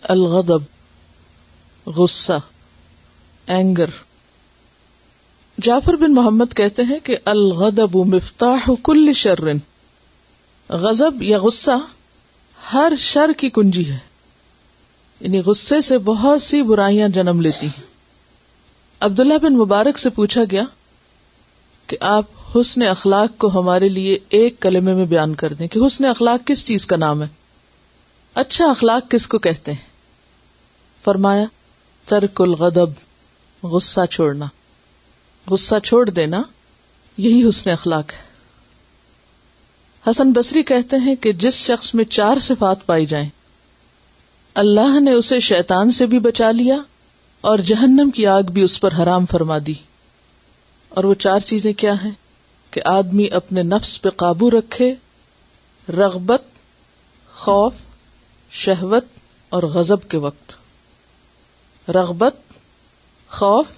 الغضب، غصہ، اینگر. جعفر بن محمد کہتے ہیں کہ الغضب مفتاح کل شر، غضب یا غصہ ہر شر کی کنجی ہے، یعنی غصے سے بہت سی برائیاں جنم لیتی ہیں. عبداللہ بن مبارک سے پوچھا گیا کہ آپ حسن اخلاق کو ہمارے لیے ایک کلمے میں بیان کر دیں کہ حسن اخلاق کس چیز کا نام ہے، اچھا اخلاق کس کو کہتے ہیں؟ فرمایا ترک الغضب، غصہ چھوڑنا، غصہ چھوڑ دینا، یہی حسن اخلاق ہے. حسن بصری کہتے ہیں کہ جس شخص میں 4 صفات پائی جائیں اللہ نے اسے شیطان سے بھی بچا لیا اور جہنم کی آگ بھی اس پر حرام فرما دی. اور وہ 4 چیزیں کیا ہیں؟ کہ آدمی اپنے نفس پہ قابو رکھے، رغبت، خوف، شہوت اور غضب کے وقت. رغبت، خوف،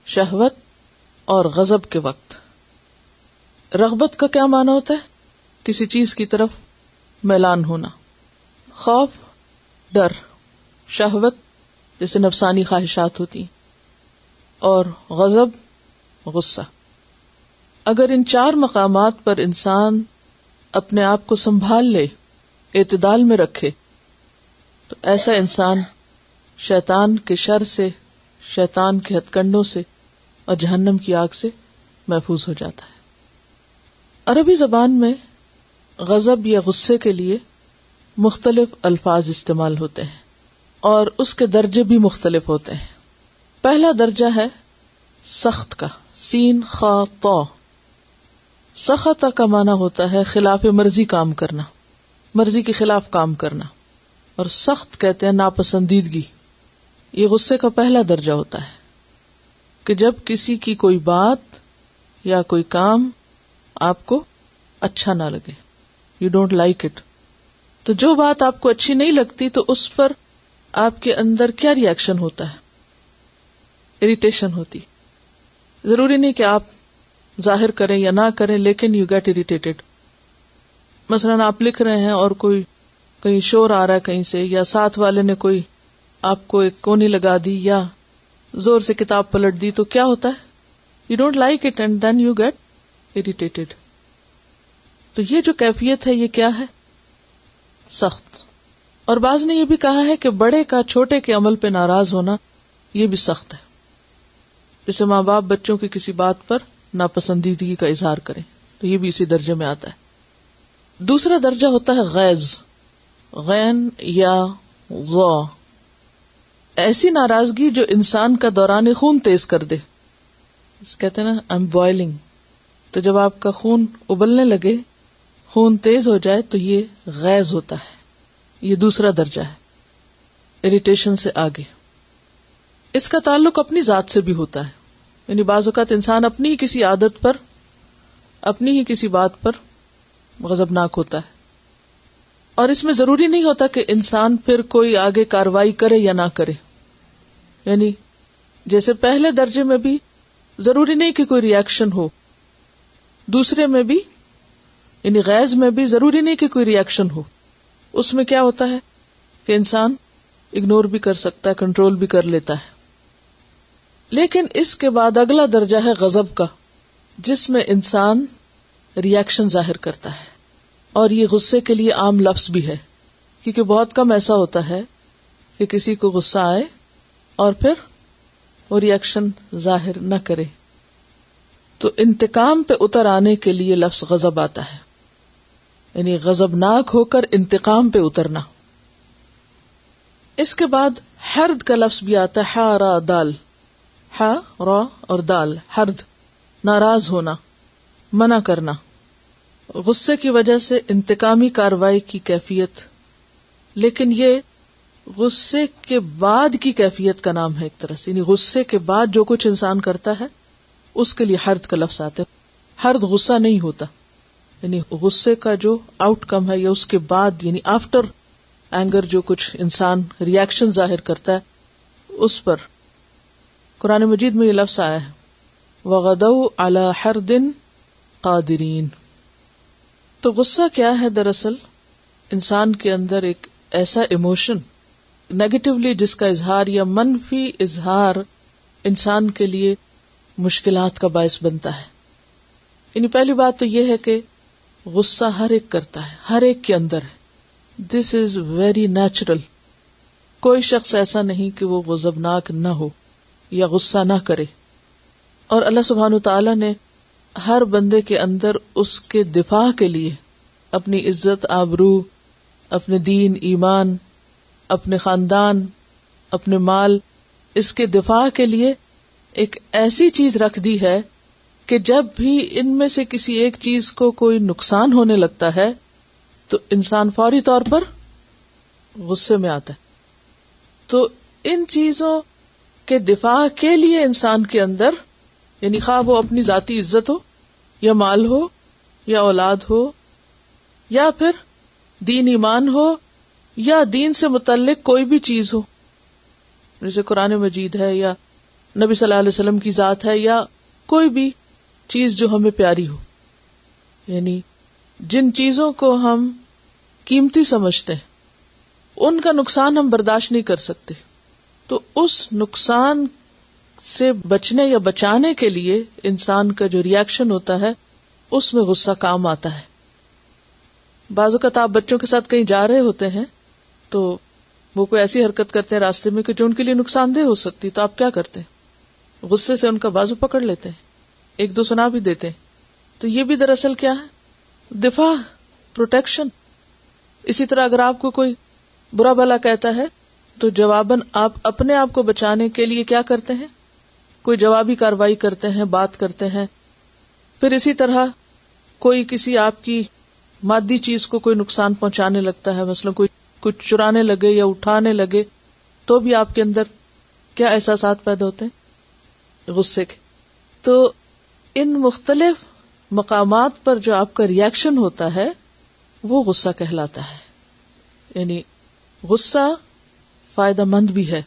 شہوت اور غضب کے وقت. رغبت کا کیا معنی ہوتا ہے؟ کسی چیز کی طرف میلان ہونا. خوف، ڈر. شہوت جیسے نفسانی خواہشات ہوتی ہیں. اور غضب، غصہ. اگر ان 4 مقامات پر انسان اپنے آپ کو سنبھال لے، اعتدال میں رکھے، تو ایسا انسان شیطان کے شر سے، شیطان کے ہتھ کنڈوں سے اور جہنم کی آگ سے محفوظ ہو جاتا ہے. عربی زبان میں غضب یا غصے کے لیے مختلف الفاظ استعمال ہوتے ہیں اور اس کے درجے بھی مختلف ہوتے ہیں. پہلا درجہ ہے سخت کا، سین خا طا. سخط کا معنی ہوتا ہے خلاف مرضی کام کرنا، مرضی کے خلاف کام کرنا، اور سخت کہتے ہیں ناپسندیدگی. یہ غصے کا پہلا درجہ ہوتا ہے کہ جب کسی کی کوئی بات یا کوئی کام آپ کو اچھا نہ لگے، یو ڈونٹ لائک اٹ. تو جو بات آپ کو اچھی نہیں لگتی تو اس پر آپ کے اندر کیا ری ایکشن ہوتا ہے؟ اریٹیشن ہوتی. ضروری نہیں کہ آپ ظاہر کریں یا نہ کریں، لیکن یو گیٹ اریٹیٹڈ. مثلاً آپ لکھ رہے ہیں اور کوئی کہیں شور آ رہا ہے کہیں سے، یا ساتھ والے نے کوئی آپ کو ایک کونی لگا دی یا زور سے کتاب پلٹ دی، تو کیا ہوتا ہے؟ You don't like it and then you get irritated. تو یہ جو کیفیت ہے یہ کیا ہے؟ سخت. اور بعض نے یہ بھی کہا ہے کہ بڑے کا چھوٹے کے عمل پہ ناراض ہونا یہ بھی سخت ہے. جیسے ماں باپ بچوں کی کسی بات پر ناپسندیدگی کا اظہار کریں، تو یہ بھی اسی درجے میں آتا ہے. دوسرا درجہ ہوتا ہے غیظ، غین یا ضا. ایسی ناراضگی جو انسان کا دوران خون تیز کر دے. کہتے ہیں نا I'm boiling. تو جب آپ کا خون ابلنے لگے، خون تیز ہو جائے، تو یہ غیظ ہوتا ہے. یہ دوسرا درجہ ہے، اریٹیشن سے آگے. اس کا تعلق اپنی ذات سے بھی ہوتا ہے، یعنی بعض اوقات انسان اپنی ہی کسی عادت پر، اپنی ہی کسی بات پر غضبناک ہوتا ہے. اور اس میں ضروری نہیں ہوتا کہ انسان پھر کوئی آگے کاروائی کرے یا نہ کرے. یعنی جیسے پہلے درجے میں بھی ضروری نہیں کہ کوئی ری ایکشن ہو، دوسرے میں بھی یعنی غیظ میں بھی ضروری نہیں کہ کوئی ری ایکشن ہو. اس میں کیا ہوتا ہے کہ انسان اگنور بھی کر سکتا ہے، کنٹرول بھی کر لیتا ہے. لیکن اس کے بعد اگلا درجہ ہے غضب کا، جس میں انسان ری ایکشن ظاہر کرتا ہے. اور یہ غصے کے لیے عام لفظ بھی ہے، کیونکہ بہت کم ایسا ہوتا ہے کہ کسی کو غصہ آئے اور پھر وہ ری ایکشن ظاہر نہ کرے. تو انتقام پہ اتر آنے کے لیے لفظ غضب آتا ہے، یعنی غضبناک ہو کر انتقام پہ اترنا. اس کے بعد حرد کا لفظ بھی آتا ہے، ہا را دال. ہا را اور دال، حرد، ناراض ہونا، منع کرنا. غصے کی وجہ سے انتقامی کاروائی کی کیفیت. لیکن یہ غصے کے بعد کی کیفیت کا نام ہے ایک طرح سے، یعنی غصے کے بعد جو کچھ انسان کرتا ہے اس کے لیے حرد کا لفظ آتا ہے. حرد غصہ نہیں ہوتا، یعنی غصے کا جو آؤٹ کم ہے یا اس کے بعد، یعنی آفٹر اینگر جو کچھ انسان ری ایکشن ظاہر کرتا ہے اس پر. قرآن مجید میں یہ لفظ آیا ہے وَغَدَوْا عَلَى حَرْدٍ قَادِرِينَ. تو غصہ کیا ہے؟ دراصل انسان کے اندر ایک ایسا ایموشن نیگیٹولی جس کا اظہار یا منفی اظہار انسان کے لیے مشکلات کا باعث بنتا ہے. یعنی پہلی بات تو یہ ہے کہ غصہ ہر ایک کرتا ہے، ہر ایک کے اندر ہے. دس از ویری نیچرل. کوئی شخص ایسا نہیں کہ وہ غضبناک نہ ہو یا غصہ نہ کرے. اور اللہ سبحانہ تعالیٰ نے ہر بندے کے اندر اس کے دفاع کے لیے اپنی عزت، آبرو، اپنے دین، ایمان، اپنے خاندان، اپنے مال، اس کے دفاع کے لیے ایک ایسی چیز رکھ دی ہے کہ جب بھی ان میں سے کسی ایک چیز کو کوئی نقصان ہونے لگتا ہے تو انسان فوری طور پر غصے میں آتا ہے. تو ان چیزوں کے دفاع کے لیے انسان کے اندر، یعنی خواہ وہ اپنی ذاتی عزت ہو یا مال ہو یا اولاد ہو یا پھر دین ایمان ہو یا دین سے متعلق کوئی بھی چیز ہو، جیسے قرآن مجید ہے یا نبی صلی اللہ علیہ وسلم کی ذات ہے یا کوئی بھی چیز جو ہمیں پیاری ہو، یعنی جن چیزوں کو ہم قیمتی سمجھتے ہیں ان کا نقصان ہم برداشت نہیں کر سکتے. تو اس نقصان سے بچنے یا بچانے کے لیے انسان کا جو ریاکشن ہوتا ہے اس میں غصہ کام آتا ہے. بعض اوقات آپ بچوں کے ساتھ کہیں جا رہے ہوتے ہیں تو وہ کوئی ایسی حرکت کرتے ہیں راستے میں کہ جو ان کے لیے نقصان دہ ہو سکتی، تو آپ کیا کرتے ہیں؟ غصے سے ان کا بازو پکڑ لیتے ہیں، ایک دو سنا بھی دیتے ہیں. تو یہ بھی دراصل کیا ہے؟ دفاع، پروٹیکشن. اسی طرح اگر آپ کو کوئی برا بھلا کہتا ہے تو جواباً آپ اپنے آپ کو بچانے کے لیے کیا کرتے ہیں؟ کوئی جوابی کارروائی کرتے ہیں، بات کرتے ہیں. پھر اسی طرح کوئی کسی آپ کی مادی چیز کو کوئی نقصان پہنچانے لگتا ہے، مثلا کوئی کچھ چرانے لگے یا اٹھانے لگے، تو بھی آپ کے اندر کیا احساسات پیدا ہوتے ہیں؟ غصے کے. تو ان مختلف مقامات پر جو آپ کا ریاکشن ہوتا ہے وہ غصہ کہلاتا ہے. یعنی غصہ فائدہ مند بھی ہے.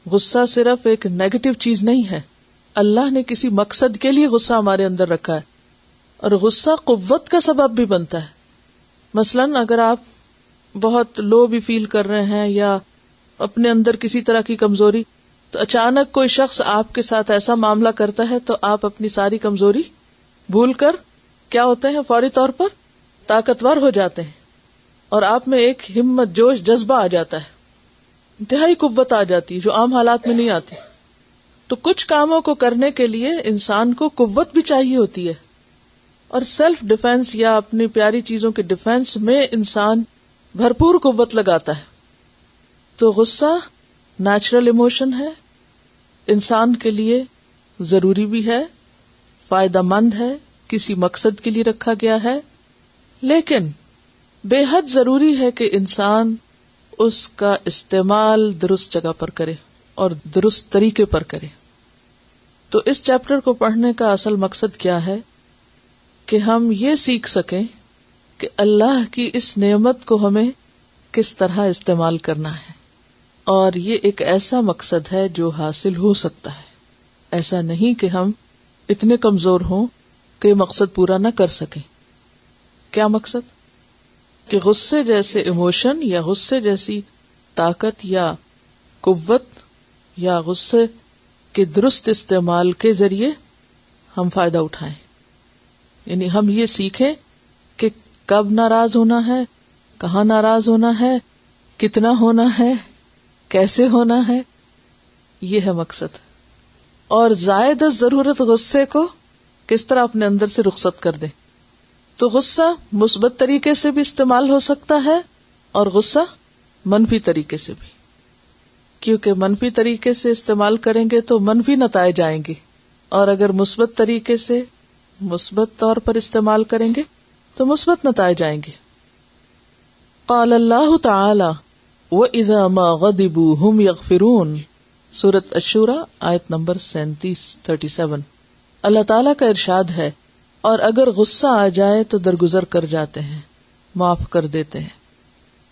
غصہ صرف ایک نیگیٹو چیز نہیں ہے. اللہ نے کسی مقصد کے لیے غصہ ہمارے اندر رکھا ہے، اور غصہ قوت کا سبب بھی بنتا ہے. مثلاً اگر آپ بہت لو بھی فیل کر رہے ہیں یا اپنے اندر کسی طرح کی کمزوری، تو اچانک کوئی شخص آپ کے ساتھ ایسا معاملہ کرتا ہے تو آپ اپنی ساری کمزوری بھول کر کیا ہوتے ہیں؟ فوری طور پر طاقتور ہو جاتے ہیں، اور آپ میں ایک ہمت، جوش، جذبہ آ جاتا ہے، انتہائی قوت آ جاتی ہے جو عام حالات میں نہیں آتی. تو کچھ کاموں کو کرنے کے لیے انسان کو قوت بھی چاہیے ہوتی ہے، اور سیلف ڈیفenس یا اپنی پیاری چیزوں کے ڈیفenس میں انسان بھرپور قوت لگاتا ہے. تو غصہ نیچرل ایموشن ہے، انسان کے لیے ضروری بھی ہے، فائدہ مند ہے، کسی مقصد کے لیے رکھا گیا ہے، لیکن بے حد ضروری ہے کہ انسان اس کا استعمال درست جگہ پر کرے اور درست طریقے پر کرے. تو اس چیپٹر کو پڑھنے کا اصل مقصد کیا ہے؟ کہ ہم یہ سیکھ سکیں کہ اللہ کی اس نعمت کو ہمیں کس طرح استعمال کرنا ہے. اور یہ ایک ایسا مقصد ہے جو حاصل ہو سکتا ہے. ایسا نہیں کہ ہم اتنے کمزور ہوں کہ یہ مقصد پورا نہ کر سکیں. کیا مقصد؟ کہ غصے جیسے ایموشن یا غصے جیسی طاقت یا قوت یا غصے کے درست استعمال کے ذریعے ہم فائدہ اٹھائیں. یعنی ہم یہ سیکھیں کہ کب ناراض ہونا ہے، کہاں ناراض ہونا ہے، کتنا ہونا ہے، کیسے ہونا ہے. یہ ہے مقصد. اور زائد از ضرورت غصے کو کس طرح اپنے اندر سے رخصت کر دیں. تو غصہ مثبت طریقے سے بھی استعمال ہو سکتا ہے اور غصہ منفی طریقے سے بھی، کیونکہ منفی طریقے سے استعمال کریں گے تو منفی نتائج آئیں گے، اور اگر مثبت طریقے سے مثبت طور پر استعمال کریں گے تو مثبت نتائج آئیں گے. قال اللہ تعالی وَإِذَا مَا غَضِبُوا هُمْ يَغْفِرُونَ، سورۃ الشورى آیت نمبر 37. اللہ تعالیٰ کا ارشاد ہے، اور اگر غصہ آ جائے تو درگزر کر جاتے ہیں، معاف کر دیتے ہیں،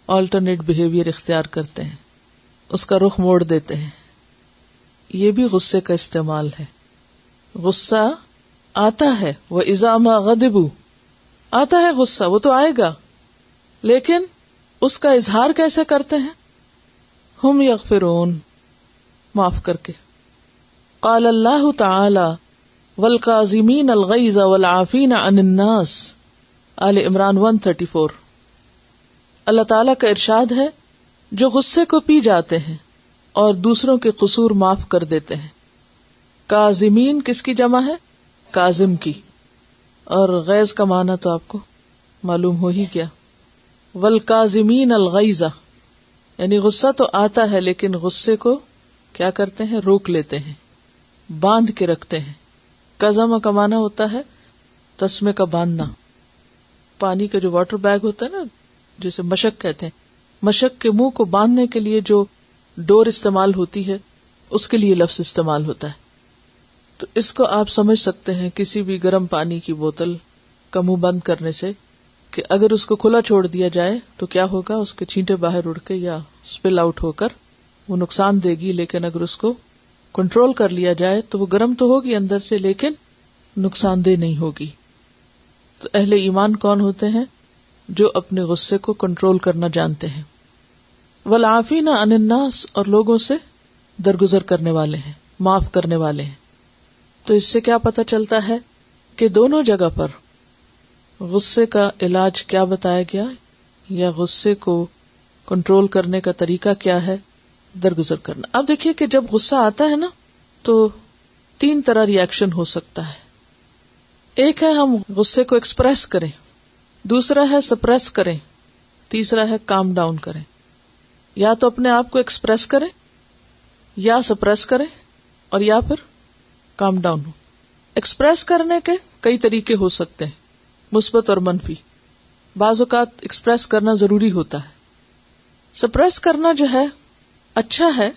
آلٹرنیٹ بیہیویئر اختیار کرتے ہیں، اس کا رخ موڑ دیتے ہیں. یہ بھی غصے کا استعمال ہے. غصہ آتا ہے، وَإِذَا مَا غَضِبُوا، آتا ہے غصہ، وہ تو آئے گا، لیکن اس کا اظہار کیسے کرتے ہیں؟ ہم یغفرون، معاف کر کے. قال اللہ تعالی والکاظمین الغیظ والعافین عن الناس، آل عمران 134. اللہ تعالیٰ کا ارشاد ہے جو غصے کو پی جاتے ہیں اور دوسروں کے قصور معاف کر دیتے ہیں. کاظمین کس کی جمع ہے؟ کاظم کی. اور غیظ کا معنی تو آپ کو معلوم ہو ہی گیا. والکاظمین الغیظ یعنی غصہ تو آتا ہے لیکن غصے کو کیا کرتے ہیں؟ روک لیتے ہیں، باندھ کے رکھتے ہیں. کظم کا معنی ہوتا ہے تسمے کا باندھنا. پانی کا جو واٹر بیگ ہوتا ہے نا جسے مشک کہتے ہیں، مشک کے منہ کو باندھنے کے لیے جو ڈور استعمال ہوتی ہے اس کے لیے لفظ استعمال ہوتا ہے. تو اس کو آپ سمجھ سکتے ہیں کسی بھی گرم پانی کی بوتل کا منہ بند کرنے سے کہ اگر اس کو کھلا چھوڑ دیا جائے تو کیا ہوگا؟ اس کے چھینٹے باہر اڑ کے یا سپل آؤٹ ہو کر وہ نقصان دے گی. لیکن اگر اس کو کنٹرول کر لیا جائے تو وہ گرم تو ہوگی اندر سے لیکن نقصان دہ نہیں ہوگی. تو اہل ایمان کون ہوتے ہیں؟ جو اپنے غصے کو کنٹرول کرنا جانتے ہیں. والعافین عن الناس اور لوگوں سے درگزر کرنے والے ہیں، معاف کرنے والے ہیں. تو اس سے کیا پتہ چلتا ہے کہ دونوں جگہ پر غصے کا علاج کیا بتایا گیا یا غصے کو کنٹرول کرنے کا طریقہ کیا ہے؟ درگزر کرنا. اب دیکھیے کہ جب غصہ آتا ہے نا تو 3 طرح ری ایکشن ہو سکتا ہے. ایک ہے ہم غصے کو ایکسپریس کریں، دوسرا ہے سپریس کریں، تیسرا ہے کام ڈاؤن کریں. یا تو اپنے آپ کو ایکسپریس کریں یا سپریس کریں اور یا پھر کام ڈاؤن ہو. ایکسپریس کرنے کے کئی طریقے ہو سکتے ہیں، مثبت اور منفی. بعض اوقات ایکسپریس کرنا ضروری ہوتا ہے. سپریس کرنا جو ہے اچھا ہے،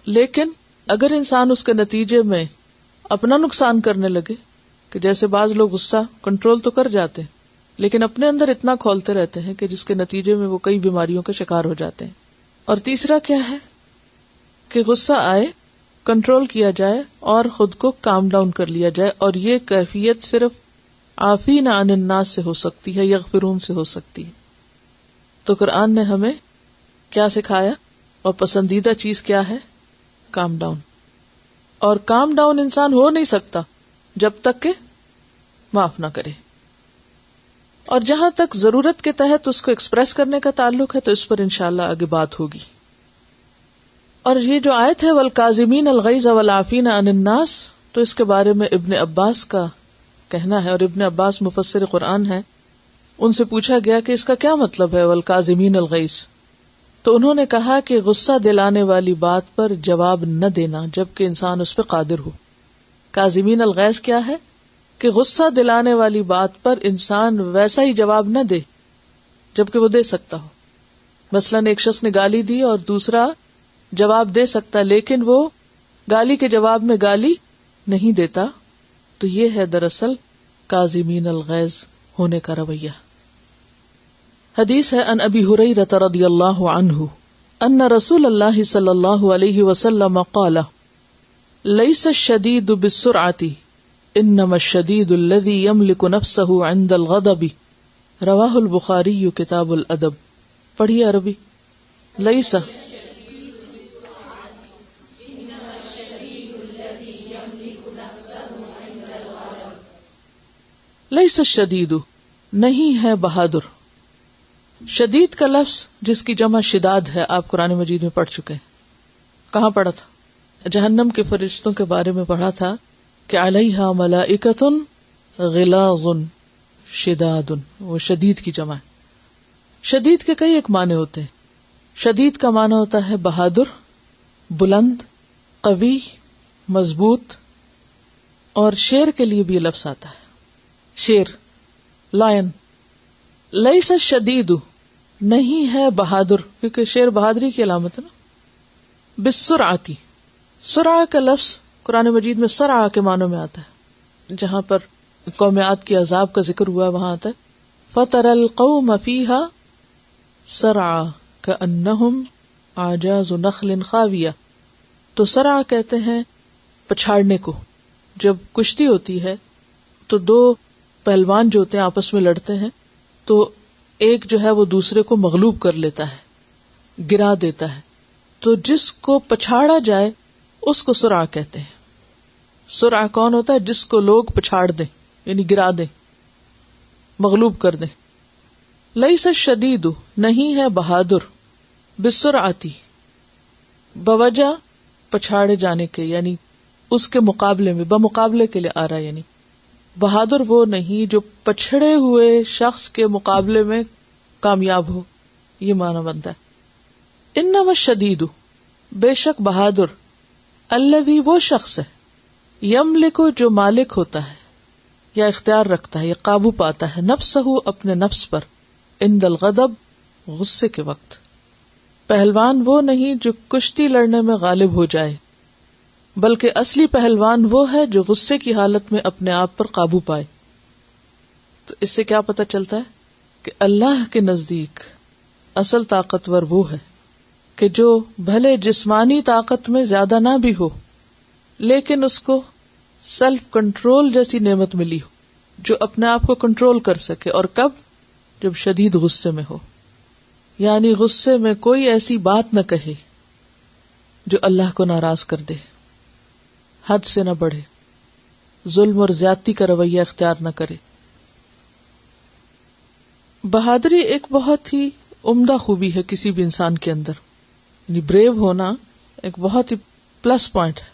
لیکن اگر انسان اس کے نتیجے میں اپنا نقصان کرنے لگے کہ جیسے بعض لوگ غصہ کنٹرول تو کر جاتے ہیں لیکن اپنے اندر اتنا کھولتے رہتے ہیں کہ جس کے نتیجے میں وہ کئی بیماریوں کا شکار ہو جاتے ہیں. اور تیسرا کیا ہے کہ غصہ آئے، کنٹرول کیا جائے اور خود کو کام ڈاؤن کر لیا جائے. اور یہ کیفیت صرف عافین عن الناس سے ہو سکتی ہے، یغفرون سے ہو سکتی ہے. تو قرآن نے ہمیں کیا سکھایا اور پسندیدہ چیز کیا ہے؟ Calm down. اور کام ڈاؤن انسان ہو نہیں سکتا جب تک کہ معاف نہ کرے. اور جہاں تک ضرورت کے تحت اس کو ایکسپریس کرنے کا تعلق ہے تو اس پر انشاءاللہ آگے بات ہوگی. اور یہ جو آیت ہے والکاظمین الغیظ والعافین عن الناس، تو اس کے بارے میں ابن عباس کا کہنا ہے، اور ابن عباس مفسر قرآن ہے. ان سے پوچھا گیا کہ اس کا کیا مطلب ہے والکاظمین الغیظ، تو انہوں نے کہا کہ غصہ دلانے والی بات پر جواب نہ دینا جبکہ انسان اس پہ قادر ہو. کاظمین الغیظ کیا ہے کہ غصہ دلانے والی بات پر انسان ویسا ہی جواب نہ دے جبکہ وہ دے سکتا ہو. مثلاً ایک شخص نے گالی دی اور دوسرا جواب دے سکتا لیکن وہ گالی کے جواب میں گالی نہیں دیتا، تو یہ ہے دراصل کاظمین الغیظ ہونے کا رویہ. حدیث ہے ان ابی ہریرہ رضی اللہ عنہ ان رسول اللہ صلی اللہ علیہ وسلم قال لیس الشدید بالسرعۃ انما الشدید الذی یملک نفسہ عند الغضب. رواہ البخاری کتاب الادب. پڑھیے عربی. لیس لیس الشدید نہیں ہے بہادر. شدید کا لفظ جس کی جمع شداد ہے آپ قرآن مجید میں پڑھ چکے ہیں. کہاں پڑھا تھا؟ جہنم کے فرشتوں کے بارے میں پڑھا تھا کہ علیہا ملائکۃ غلاظ شداد، وہ شدید کی جمع ہے. شدید کے کئی ایک معنی ہوتے ہیں. شدید کا معنی ہوتا ہے بہادر، بلند، قوی، مضبوط. اور شیر کے لیے بھی یہ لفظ آتا ہے، شیر، لائن. لیس الشدید نہیں ہے بہادر، کیونکہ شیر بہادری کی علامت ہے نا. بالسرعۃ، سرعہ کا لفظ قرآن مجید میں سرعہ کے معنوں میں آتا ہے. جہاں پر قوم عاد کے عذاب کا ذکر ہوا وہاں آتا ہے فَتَرَى الْقَوْمَ فِيهَا سَرْعَى كَأَنَّهُمْ أَعْجَازُ نَخْلٍ خَاوِيَةٍ. تو سرعہ کہتے ہیں پچھاڑنے کو. جب کشتی ہوتی ہے تو دو پہلوان جو ہوتے ہیں آپس میں لڑتے ہیں تو ایک جو ہے وہ دوسرے کو مغلوب کر لیتا ہے، گرا دیتا ہے. تو جس کو پچھاڑا جائے اس کو سرعہ کہتے ہیں. سرعہ کون ہوتا ہے؟ جس کو لوگ پچھاڑ دیں، یعنی گرا دیں، مغلوب کر دیں. لیس الشدید، نہیں ہے بہادر، بالسرعتی، بوجہ پچھاڑے جانے کے، یعنی اس کے مقابلے میں، بمقابلے کے لیے آ رہا ہے. یعنی بہادر وہ نہیں جو پچھڑے ہوئے شخص کے مقابلے میں کامیاب ہو، یہ معنی بنتا ہے. انما الشدید، بے شک بہادر، الذی وہ شخص ہے، یملک جو مالک ہوتا ہے یا اختیار رکھتا ہے یا قابو پاتا ہے، نفسہ اپنے نفس پر، عند الغضب غصے کے وقت. پہلوان وہ نہیں جو کشتی لڑنے میں غالب ہو جائے، بلکہ اصلی پہلوان وہ ہے جو غصے کی حالت میں اپنے آپ پر قابو پائے. تو اس سے کیا پتہ چلتا ہے کہ اللہ کے نزدیک اصل طاقتور وہ ہے کہ جو بھلے جسمانی طاقت میں زیادہ نہ بھی ہو، لیکن اس کو سیلف کنٹرول جیسی نعمت ملی ہو، جو اپنے آپ کو کنٹرول کر سکے. اور کب؟ جب شدید غصے میں ہو، یعنی غصے میں کوئی ایسی بات نہ کہے جو اللہ کو ناراض کر دے، حد سے نہ بڑھے، ظلم اور زیادتی کا رویہ اختیار نہ کرے. بہادری ایک بہت ہی عمدہ خوبی ہے کسی بھی انسان کے اندر، یعنی بریو ہونا ایک بہت ہی پلس پوائنٹ ہے.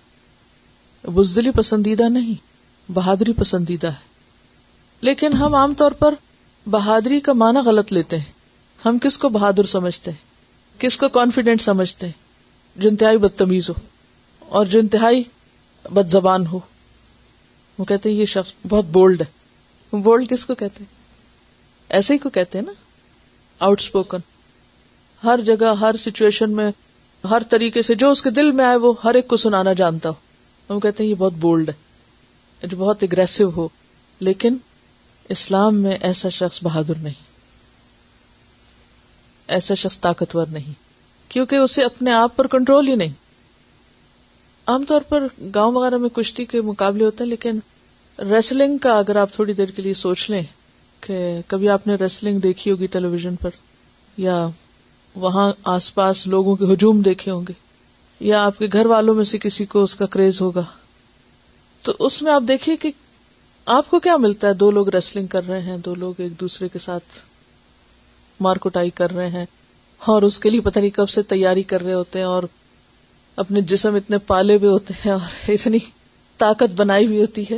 بزدلی پسندیدہ نہیں، بہادری پسندیدہ ہے. لیکن ہم عام طور پر بہادری کا معنی غلط لیتے ہیں. ہم کس کو بہادر سمجھتے ہیں؟ کس کو کانفیڈنٹ سمجھتے ہیں؟ جو انتہائی بدتمیز ہو اور جو انتہائی بد زبان ہو. وہ کہتے ہیں یہ شخص بہت بولڈ ہے. بولڈ کس کو کہتے ہیں؟ ایسے ہی کو کہتے ہیں نا، آؤٹ اسپوکن، ہر جگہ ہر سچویشن میں ہر طریقے سے جو اس کے دل میں آئے وہ ہر ایک کو سنانا جانتا ہو. ہم کہتے ہیں یہ بہت بولڈ ہے، جو بہت اگریسو ہو. لیکن اسلام میں ایسا شخص بہادر نہیں، ایسا شخص طاقتور نہیں، کیونکہ اسے اپنے آپ پر کنٹرول ہی نہیں. عام طور پر گاؤں وغیرہ میں کشتی کے مقابلے ہوتے ہیں، لیکن ریسلنگ کا اگر آپ تھوڑی دیر کے لیے سوچ لیں کہ کبھی آپ نے ریسلنگ دیکھی ہوگی ٹیلی ویژن پر، یا وہاں آس پاس لوگوں کے ہجوم دیکھے ہوں گے، یا آپ کے گھر والوں میں سے کسی کو اس کا کریز ہوگا، تو اس میں آپ دیکھیے کہ آپ کو کیا ملتا ہے. دو لوگ ریسلنگ کر رہے ہیں، دو لوگ ایک دوسرے کے ساتھ مار کٹائی کر رہے ہیں، اور اس کے لیے پتہ نہیں کب سے تیاری کر رہے ہوتے ہیں، اور اپنے جسم اتنے پالے ہوئے ہوتے ہیں اور اتنی طاقت بنائی ہوئی ہوتی ہے،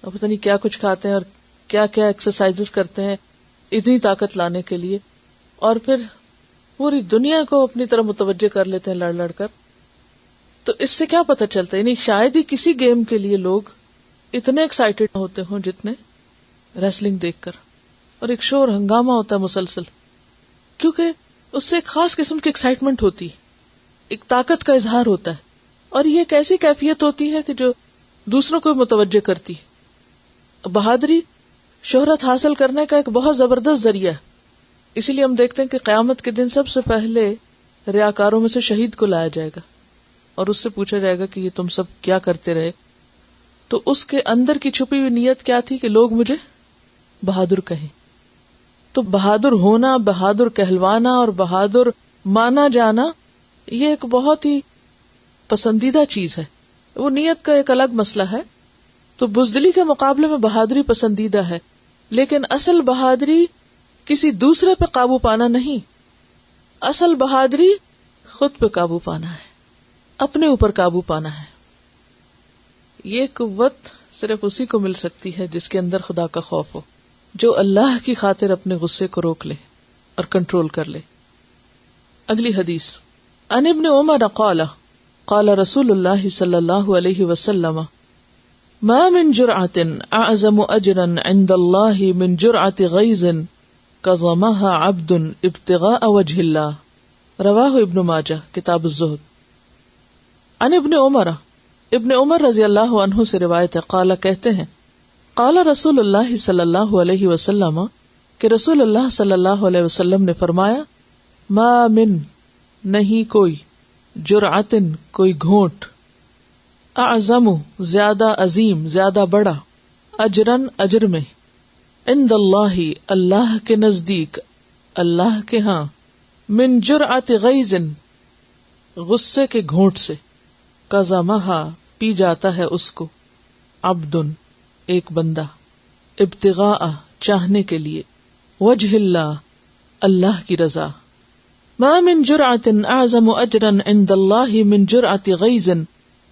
اور پتہ نہیں کیا کچھ کھاتے ہیں اور کیا کیا ایکسرسائز کرتے ہیں اتنی طاقت لانے کے لیے، اور پھر پوری دنیا کو اپنی طرف متوجہ کر لیتے ہیں لڑ لڑ کر. تو اس سے کیا پتہ چلتا ہے؟ یعنی شاید ہی کسی گیم کے لیے لوگ اتنے ایکسائٹیڈ ہوتے ہوں جتنے ریسلنگ دیکھ کر. اور ایک شور ہنگامہ ہوتا ہے مسلسل، کیونکہ اس سے ایک خاص قسم کی ایکسائٹمنٹ ہوتی ہے، ایک طاقت کا اظہار ہوتا ہے، اور یہ ایک ایسی کیفیت ہوتی ہے کہ جو دوسروں کو متوجہ کرتی ہے. بہادری شہرت حاصل کرنے کا ایک بہت زبردست ذریعہ ہے. اسی لیے ہم دیکھتے ہیں کہ قیامت کے دن سب سے پہلے ریاکاروں میں سے شہید کو لایا جائے گا اور اس سے پوچھا جائے گا کہ یہ تم سب کیا کرتے رہے. تو اس کے اندر کی چھپی ہوئی نیت کیا تھی کہ لوگ مجھے بہادر کہیں. تو بہادر ہونا، بہادر کہلوانا اور بہادر مانا جانا یہ ایک بہت ہی پسندیدہ چیز ہے. وہ نیت کا ایک الگ مسئلہ ہے. تو بزدلی کے مقابلے میں بہادری پسندیدہ ہے، لیکن اصل بہادری کسی دوسرے پہ قابو پانا نہیں. اصل بہادری خود پہ قابو پانا ہے، اپنے اوپر قابو پانا ہے. یہ قوت صرف اسی کو مل سکتی ہے جس کے اندر خدا کا خوف ہو، جو اللہ کی خاطر اپنے غصے کو روک لے اور کنٹرول کر لے. اگلی حدیث، عن ابن عمر قال قال رسول اللہ صلی اللہ علیہ وسلم ما من جرعة اعظم اجرا عند الله من جرعة غيظ كظمها عبد ابتغاء وجه الله، رواہ ابن ماجہ کتاب الزہد. عن ابن عمر، ابن عمر رضی اللہ عنہ سے روایت ہے، قال کہتے ہیں، قال رسول اللہ صلی اللہ علیہ وسلم کہ رسول اللہ صلی اللہ علیہ وسلم نے فرمایا، ما من نہیں کوئی، جرعتن کوئی گھونٹ، اعظم زیادہ عظیم زیادہ بڑا، اجرن اجر میں، عند اللہ اللہ کے نزدیک، اللہ کے ہاں، من جرعت غیظ غصے کے گھونٹ سے، کظمہا پی جاتا ہے اس کو، عبدن ایک بندہ، ابتغاء چاہنے کے لیے، وجہ اللہ اللہ کی رضا۔ ما من جرعۃ اعظم اجرا عند اللہ من جرعۃ غیظ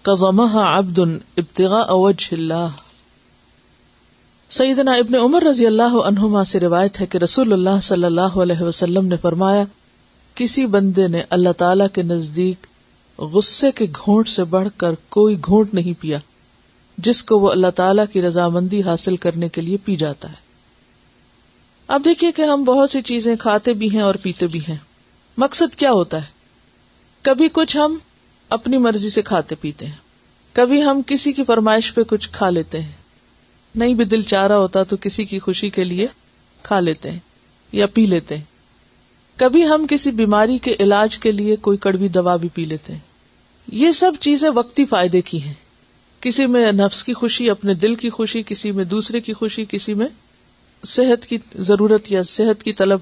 کظمہا عبد ابتغاء وجہ اللہ۔ سیدنا ابن عمر رضی اللہ عنہما سے روایت ہے کہ رسول اللہ صلی اللہ علیہ وسلم نے فرمایا، کسی بندے نے اللہ تعالی کے نزدیک غصے کے گھونٹ سے بڑھ کر کوئی گھونٹ نہیں پیا جس کو وہ اللہ تعالیٰ کی رضامندی حاصل کرنے کے لیے پی جاتا ہے۔ اب دیکھیے کہ ہم بہت سی چیزیں کھاتے بھی ہیں اور پیتے بھی ہیں، مقصد کیا ہوتا ہے؟ کبھی کچھ ہم اپنی مرضی سے کھاتے پیتے ہیں، کبھی ہم کسی کی فرمائش پہ کچھ کھا لیتے ہیں، نہیں بھی دل چاہ رہا ہوتا تو کسی کی خوشی کے لیے کھا لیتے ہیں یا پی لیتے ہیں، کبھی ہم کسی بیماری کے علاج کے لیے کوئی کڑوی دوا بھی پی لیتے ہیں۔ یہ سب چیزیں وقتی فائدے کی ہیں، کسی میں نفس کی خوشی، اپنے دل کی خوشی، کسی میں دوسرے کی خوشی، کسی میں صحت کی ضرورت یا صحت کی طلب،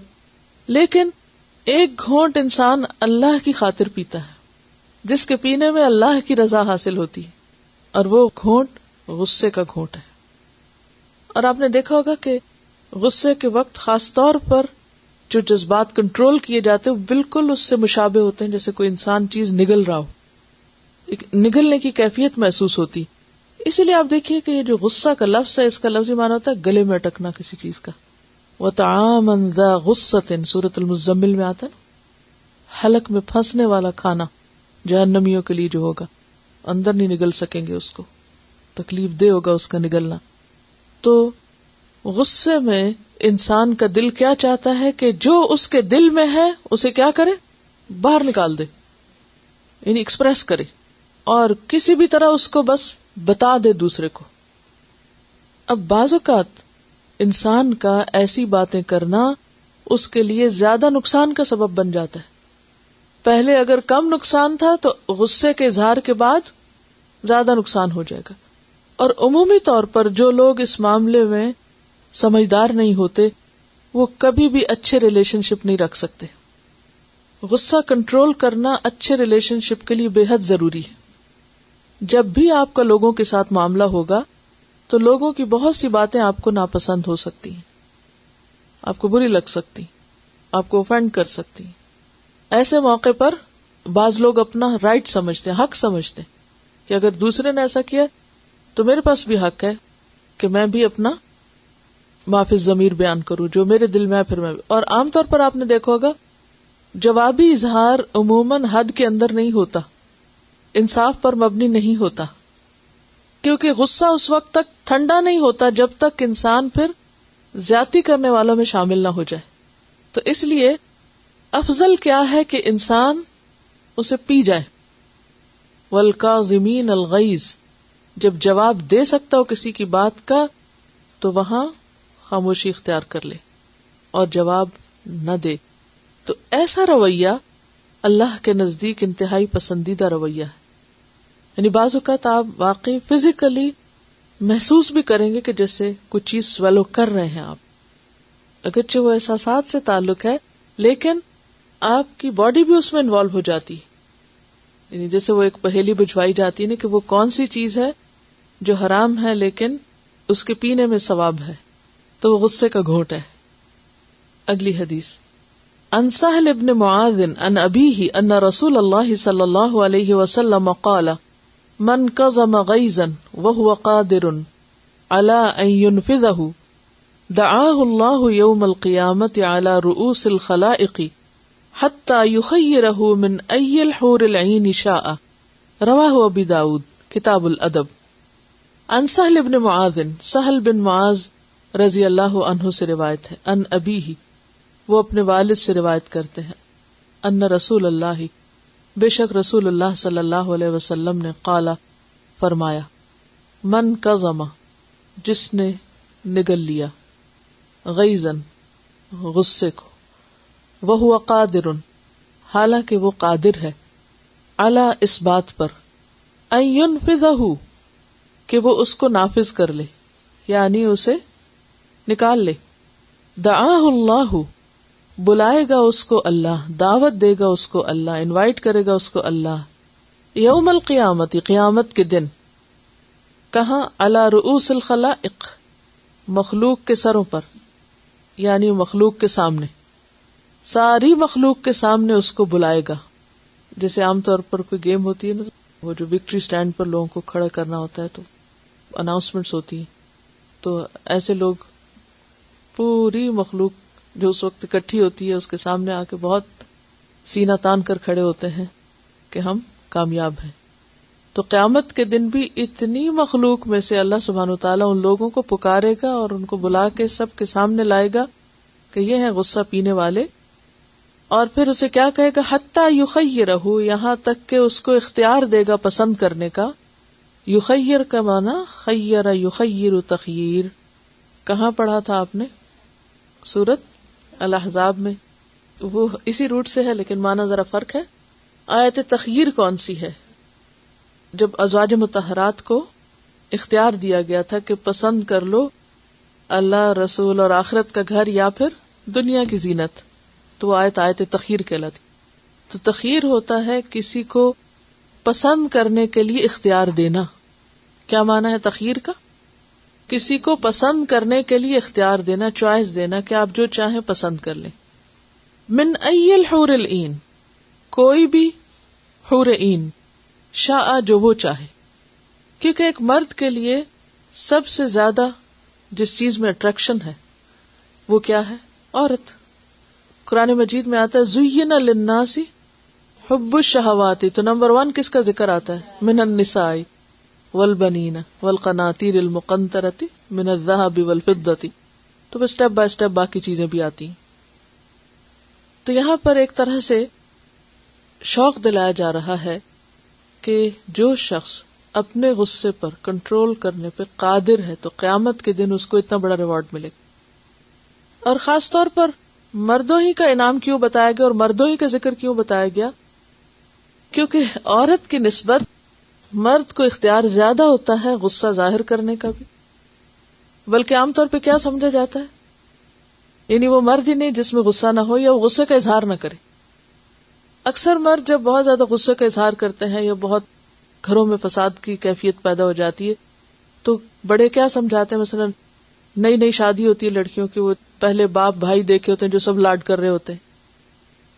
لیکن ایک گھونٹ انسان اللہ کی خاطر پیتا ہے جس کے پینے میں اللہ کی رضا حاصل ہوتی ہے، اور وہ گھونٹ غصے کا گھونٹ ہے۔ اور آپ نے دیکھا ہوگا کہ غصے کے وقت خاص طور پر جو جذبات کنٹرول کیے جاتے ہیں بالکل اس سے مشابہ ہوتے ہیں جیسے کوئی انسان چیز نگل رہا ہو، ایک نگلنے کی کیفیت محسوس ہوتی۔ اسی لیے آپ دیکھیے کہ یہ جو غصہ کا لفظ ہے، اس کا لفظی معنی ہوتا ہے گلے میں اٹکنا کسی چیز کا۔ وَطَعَامًا ذَا غُصَّةٍ سورۃ المزمل میں آتا ہے نا، حلق میں پھنسنے والا کھانا جہنمیوں کے لیے جو ہوگا، اندر نہیں نگل سکیں گے، اس کو تکلیف دہ ہوگا اس کا نگلنا۔ تو غصے میں انسان کا دل کیا چاہتا ہے کہ جو اس کے دل میں ہے اسے کیا کرے، باہر نکال دے، یعنی ایکسپریس کرے، اور کسی بھی طرح اس کو بس بتا دے دوسرے کو۔ اب بعض اوقات انسان کا ایسی باتیں کرنا اس کے لیے زیادہ نقصان کا سبب بن جاتا ہے۔ پہلے اگر کم نقصان تھا تو غصے کے اظہار کے بعد زیادہ نقصان ہو جائے گا۔ اور عمومی طور پر جو لوگ اس معاملے میں سمجھدار نہیں ہوتے وہ کبھی بھی اچھے ریلیشن شپ نہیں رکھ سکتے۔ غصہ کنٹرول کرنا اچھے ریلیشن شپ کے لیے بے حد ضروری ہے۔ جب بھی آپ کا لوگوں کے ساتھ معاملہ ہوگا تو لوگوں کی بہت سی باتیں آپ کو ناپسند ہو سکتی ہیں، آپ کو بری لگ سکتی، آپ کو اوفینڈ کر سکتی۔ ایسے موقع پر بعض لوگ اپنا رائٹ سمجھتے ہیں، حق سمجھتے ہیں کہ اگر دوسرے نے ایسا کیا تو میرے پاس بھی حق ہے کہ میں بھی اپنا معافی ضمیر بیان کروں، جو میرے دل میں ہے پھر میں بھی۔ اور عام طور پر آپ نے دیکھا ہوگا جوابی اظہار عموماً حد کے اندر نہیں ہوتا، انصاف پر مبنی نہیں ہوتا، کیونکہ غصہ اس وقت تک ٹھنڈا نہیں ہوتا جب تک انسان پھر زیادتی کرنے والوں میں شامل نہ ہو جائے۔ تو اس لیے افضل کیا ہے کہ انسان اسے پی جائے۔ والکاظمین الغیظ، جب جواب دے سکتا ہو کسی کی بات کا تو وہاں خاموشی اختیار کر لے اور جواب نہ دے۔ تو ایسا رویہ اللہ کے نزدیک انتہائی پسندیدہ رویہ ہے۔ یعنی بعض اوقات آپ واقعی فزیکلی محسوس بھی کریں گے کہ جیسے کچھ چیز سویلو کر رہے ہیں آپ، اگرچہ وہ احساسات سے تعلق ہے لیکن آپ کی باڈی بھی اس میں انوالو ہو جاتی ہے۔ یعنی جیسے وہ ایک پہیلی بجھوائی جاتی ہے نا کہ وہ کون سی چیز ہے جو حرام ہے لیکن اس کے پینے میں ثواب ہے، تو وہ غصے کا گھونٹ ہے۔ اگلی حدیث، عن سہل بن معاذ عن ابیہ ان رسول اللہ صلی اللہ علیہ وسلم قال من کظم غیظا وهو قادر على ان ينفذه دعاه الله يوم القيامة على رؤوس الخلائق حتى يخيره من أي الحور العين شاء، رواه ابی داود کتاب الادب۔ عن سہل بن معاذ، سہل بن معاذ رضی اللہ عنہ سے روایت ہے، ان ابیہ، وہ اپنے والد سے روایت کرتے ہیں، ان رسول اللہ، بے شک رسول اللہ صلی اللہ علیہ وسلم نے قالا فرمایا، من کظم، جس نے نگل لیا، غیظاً غصے کو، وہو قادر، حالانکہ وہ قادر ہے، علی اس بات پر، ان ینفذہ، کہ وہ اس کو نافذ کر لے، یعنی اسے نکال لے، دعاہ اللہ، بلائے گا اس کو اللہ، دعوت دے گا اس کو اللہ، انوائٹ کرے گا اس کو اللہ، یوم القیامت، قیامت کے دن، کہاں؟ علی رؤوس الخلائق، مخلوق کے سروں پر، یعنی مخلوق کے سامنے، ساری مخلوق کے سامنے اس کو بلائے گا. جیسے عام طور پر کوئی گیم ہوتی ہے نا، وہ جو وکٹری سٹینڈ پر لوگوں کو کھڑا کرنا ہوتا ہے تو اناؤنسمنٹس ہوتی ہیں، تو ایسے لوگ پوری مخلوق جو اس وقت اکٹھی ہوتی ہے اس کے سامنے آ کے بہت سینہ تان کر کھڑے ہوتے ہیں کہ ہم کامیاب ہیں. تو قیامت کے دن بھی اتنی مخلوق میں سے اللہ سبحانہ وتعالیٰ ان لوگوں کو پکارے گا اور ان کو بلا کے سب کے سامنے لائے گا کہ یہ ہیں غصہ پینے والے، اور پھر اسے کیا کہے گا؟ حتی یخیرہ، یہاں تک کہ اس کو اختیار دے گا پسند کرنے کا. یخیر کا معنی خیر یخیر تخییر. کہاں پڑھا تھا آپ نے؟ سورۃ الاحزاب میں. وہ اسی روٹ سے ہے لیکن معنی ذرا فرق ہے. آیت تخییر کون سی ہے؟ جب ازواج مطہرات کو اختیار دیا گیا تھا کہ پسند کر لو اللہ، رسول اور آخرت کا گھر یا پھر دنیا کی زینت، تو وہ آیت تخییر کہلاتی. تو تخییر ہوتا ہے کسی کو پسند کرنے کے لیے اختیار دینا. کیا معنی ہے تخییر کا؟ کسی کو پسند کرنے کے لیے اختیار دینا، چوائس دینا کہ آپ جو چاہیں پسند کر لیں. من ای الحور العین، کوئی بھی حور عین، شاء جو وہ چاہے. کیونکہ ایک مرد کے لیے سب سے زیادہ جس چیز میں اٹریکشن ہے وہ کیا ہے؟ عورت. قرآن مجید میں آتا ہے زین للناس حب الشہوات، تو نمبر 1 کس کا ذکر آتا ہے؟ من النساء والبنین والقناطیر المقنطرۃ من الذهب والفضۃ. تو بس اسٹیپ بائی اسٹیپ باقی چیزیں بھی آتی ہیں. تو یہاں پر ایک طرح سے شوق دلایا جا رہا ہے کہ جو شخص اپنے غصے پر کنٹرول کرنے پہ قادر ہے تو قیامت کے دن اس کو اتنا بڑا ریوارڈ ملے گا. اور خاص طور پر مردوں ہی کا انعام کیوں بتایا گیا اور مردوں ہی کا ذکر کیوں بتایا گیا؟ کیونکہ عورت کی نسبت مرد کو اختیار زیادہ ہوتا ہے غصہ ظاہر کرنے کا بھی. بلکہ عام طور پہ کیا سمجھا جاتا ہے، یعنی وہ مرد ہی نہیں جس میں غصہ نہ ہو یا وہ غصے کا اظہار نہ کرے. اکثر مرد جب بہت زیادہ غصے کا اظہار کرتے ہیں یا بہت گھروں میں فساد کی کیفیت پیدا ہو جاتی ہے تو بڑے کیا سمجھاتے ہیں، مثلا نئی نئی شادی ہوتی ہے لڑکیوں کی، وہ پہلے باپ بھائی دیکھے ہوتے ہیں جو سب لاڈ کر رہے ہوتے ہیں.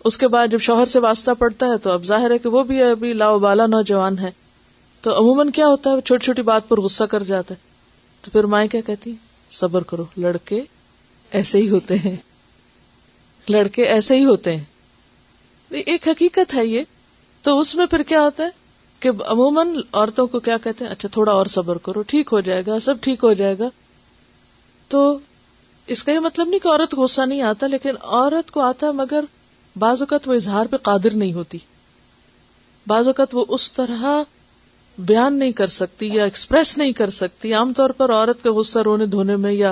اس کے بعد جب شوہر سے واسطہ پڑتا ہے تو اب ظاہر ہے کہ وہ بھی ابھی لاؤبالا نوجوان ہے، تو عموماً کیا ہوتا ہے چھوٹی چھوٹی بات پر غصہ کر جاتا ہے. تو پھر مائیں کیا کہتی؟ صبر کرو، لڑکے ایسے ہی ہوتے ہیں، لڑکے ایسے ہی ہوتے ہیں. ایک حقیقت ہے یہ. تو اس میں پھر کیا ہوتا ہے کہ عموماً عورتوں کو کیا کہتے ہیں، اچھا تھوڑا اور صبر کرو، ٹھیک ہو جائے گا، سب ٹھیک ہو جائے گا. تو اس کا یہ مطلب نہیں کہ عورت کو غصہ نہیں آتا، لیکن عورت کو آتا ہے مگر بعض اوقات وہ اظہار پہ قادر نہیں ہوتی، بعض اوقات وہ اس طرح بیان نہیں کر سکتی یا ایکسپریس نہیں کر سکتی. عام طور پر عورت کا غصہ رونے دھونے میں یا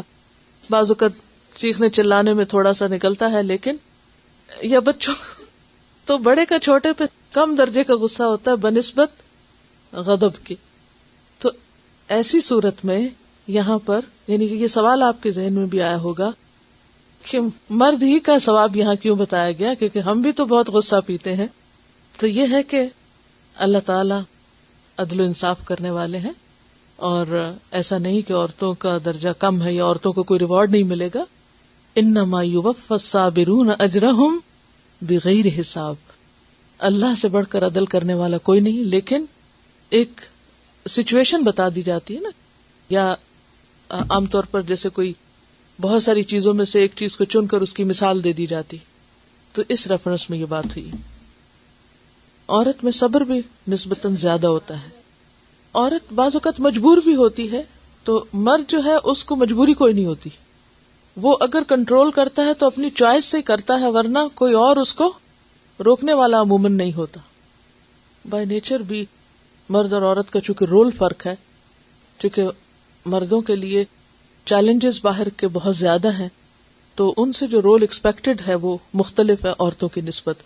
بعض اوقات چیخنے چلانے میں تھوڑا سا نکلتا ہے، لیکن یا بچوں تو بڑے کا چھوٹے پہ کم درجے کا غصہ ہوتا ہے بنسبت غضب کی. تو ایسی صورت میں یہاں پر یعنی کہ یہ سوال آپ کے ذہن میں بھی آیا ہوگا کہ مرد ہی کا ثواب یہاں کیوں بتایا گیا، کیونکہ ہم بھی تو بہت غصہ پیتے ہیں. تو یہ ہے کہ اللہ تعالی عدل و انصاف کرنے والے ہیں، اور ایسا نہیں کہ عورتوں کا درجہ کم ہے یا عورتوں کو کوئی ریوارڈ نہیں ملے گا. انما یوفی الصابرون اجرہم بغیر حساب. اللہ سے بڑھ کر عدل کرنے والا کوئی نہیں، لیکن ایک سچویشن بتا دی جاتی ہے نا، یا عام طور پر جیسے کوئی بہت ساری چیزوں میں سے ایک چیز کو چن کر اس کی مثال دے دی جاتی، تو اس ریفرنس میں یہ بات ہوئی. عورت میں صبر بھی نسبتاً زیادہ ہوتا ہے. عورت بعض اوقات مجبور بھی ہوتی ہے، تو مرد جو ہے اس کو مجبوری کوئی نہیں ہوتی، وہ اگر کنٹرول کرتا ہے تو اپنی چوائس سے کرتا ہے، ورنہ کوئی اور اس کو روکنے والا عموماً نہیں ہوتا. بائی نیچر بھی مرد اور عورت کا چونکہ رول فرق ہے، چونکہ مردوں کے لیے چیلنجز باہر کے بہت زیادہ ہیں، تو ان سے جو رول ایکسپیکٹڈ ہے وہ مختلف ہے عورتوں کی نسبت.